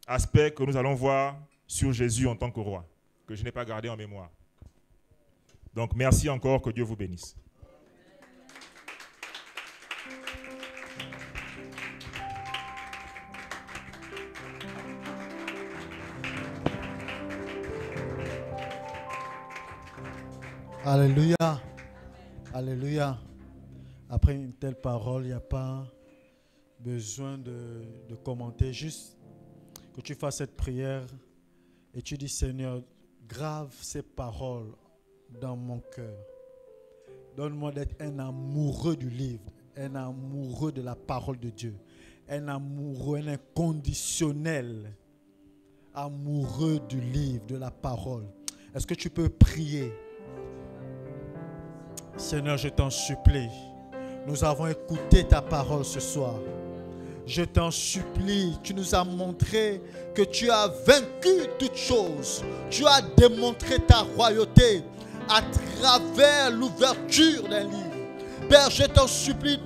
aspect que nous allons voir sur Jésus en tant que roi, que je n'ai pas gardé en mémoire. Donc, merci encore, que Dieu vous bénisse. Alléluia. Alléluia. Après une telle parole, il n'y a pas besoin de commenter. Juste que tu fasses cette prière et tu dis, Seigneur, grave ces paroles dans mon cœur. Donne-moi d'être un amoureux du livre, un amoureux de la parole de Dieu, un amoureux, un inconditionnel amoureux du livre, de la parole. Est-ce que tu peux prier? Seigneur, je t'en supplie. Nous avons écouté ta parole ce soir. Je t'en supplie, tu nous as montré que tu as vaincu toutes choses. Tu as démontré ta royauté à travers l'ouverture d'un livre. Père, je t'en supplie.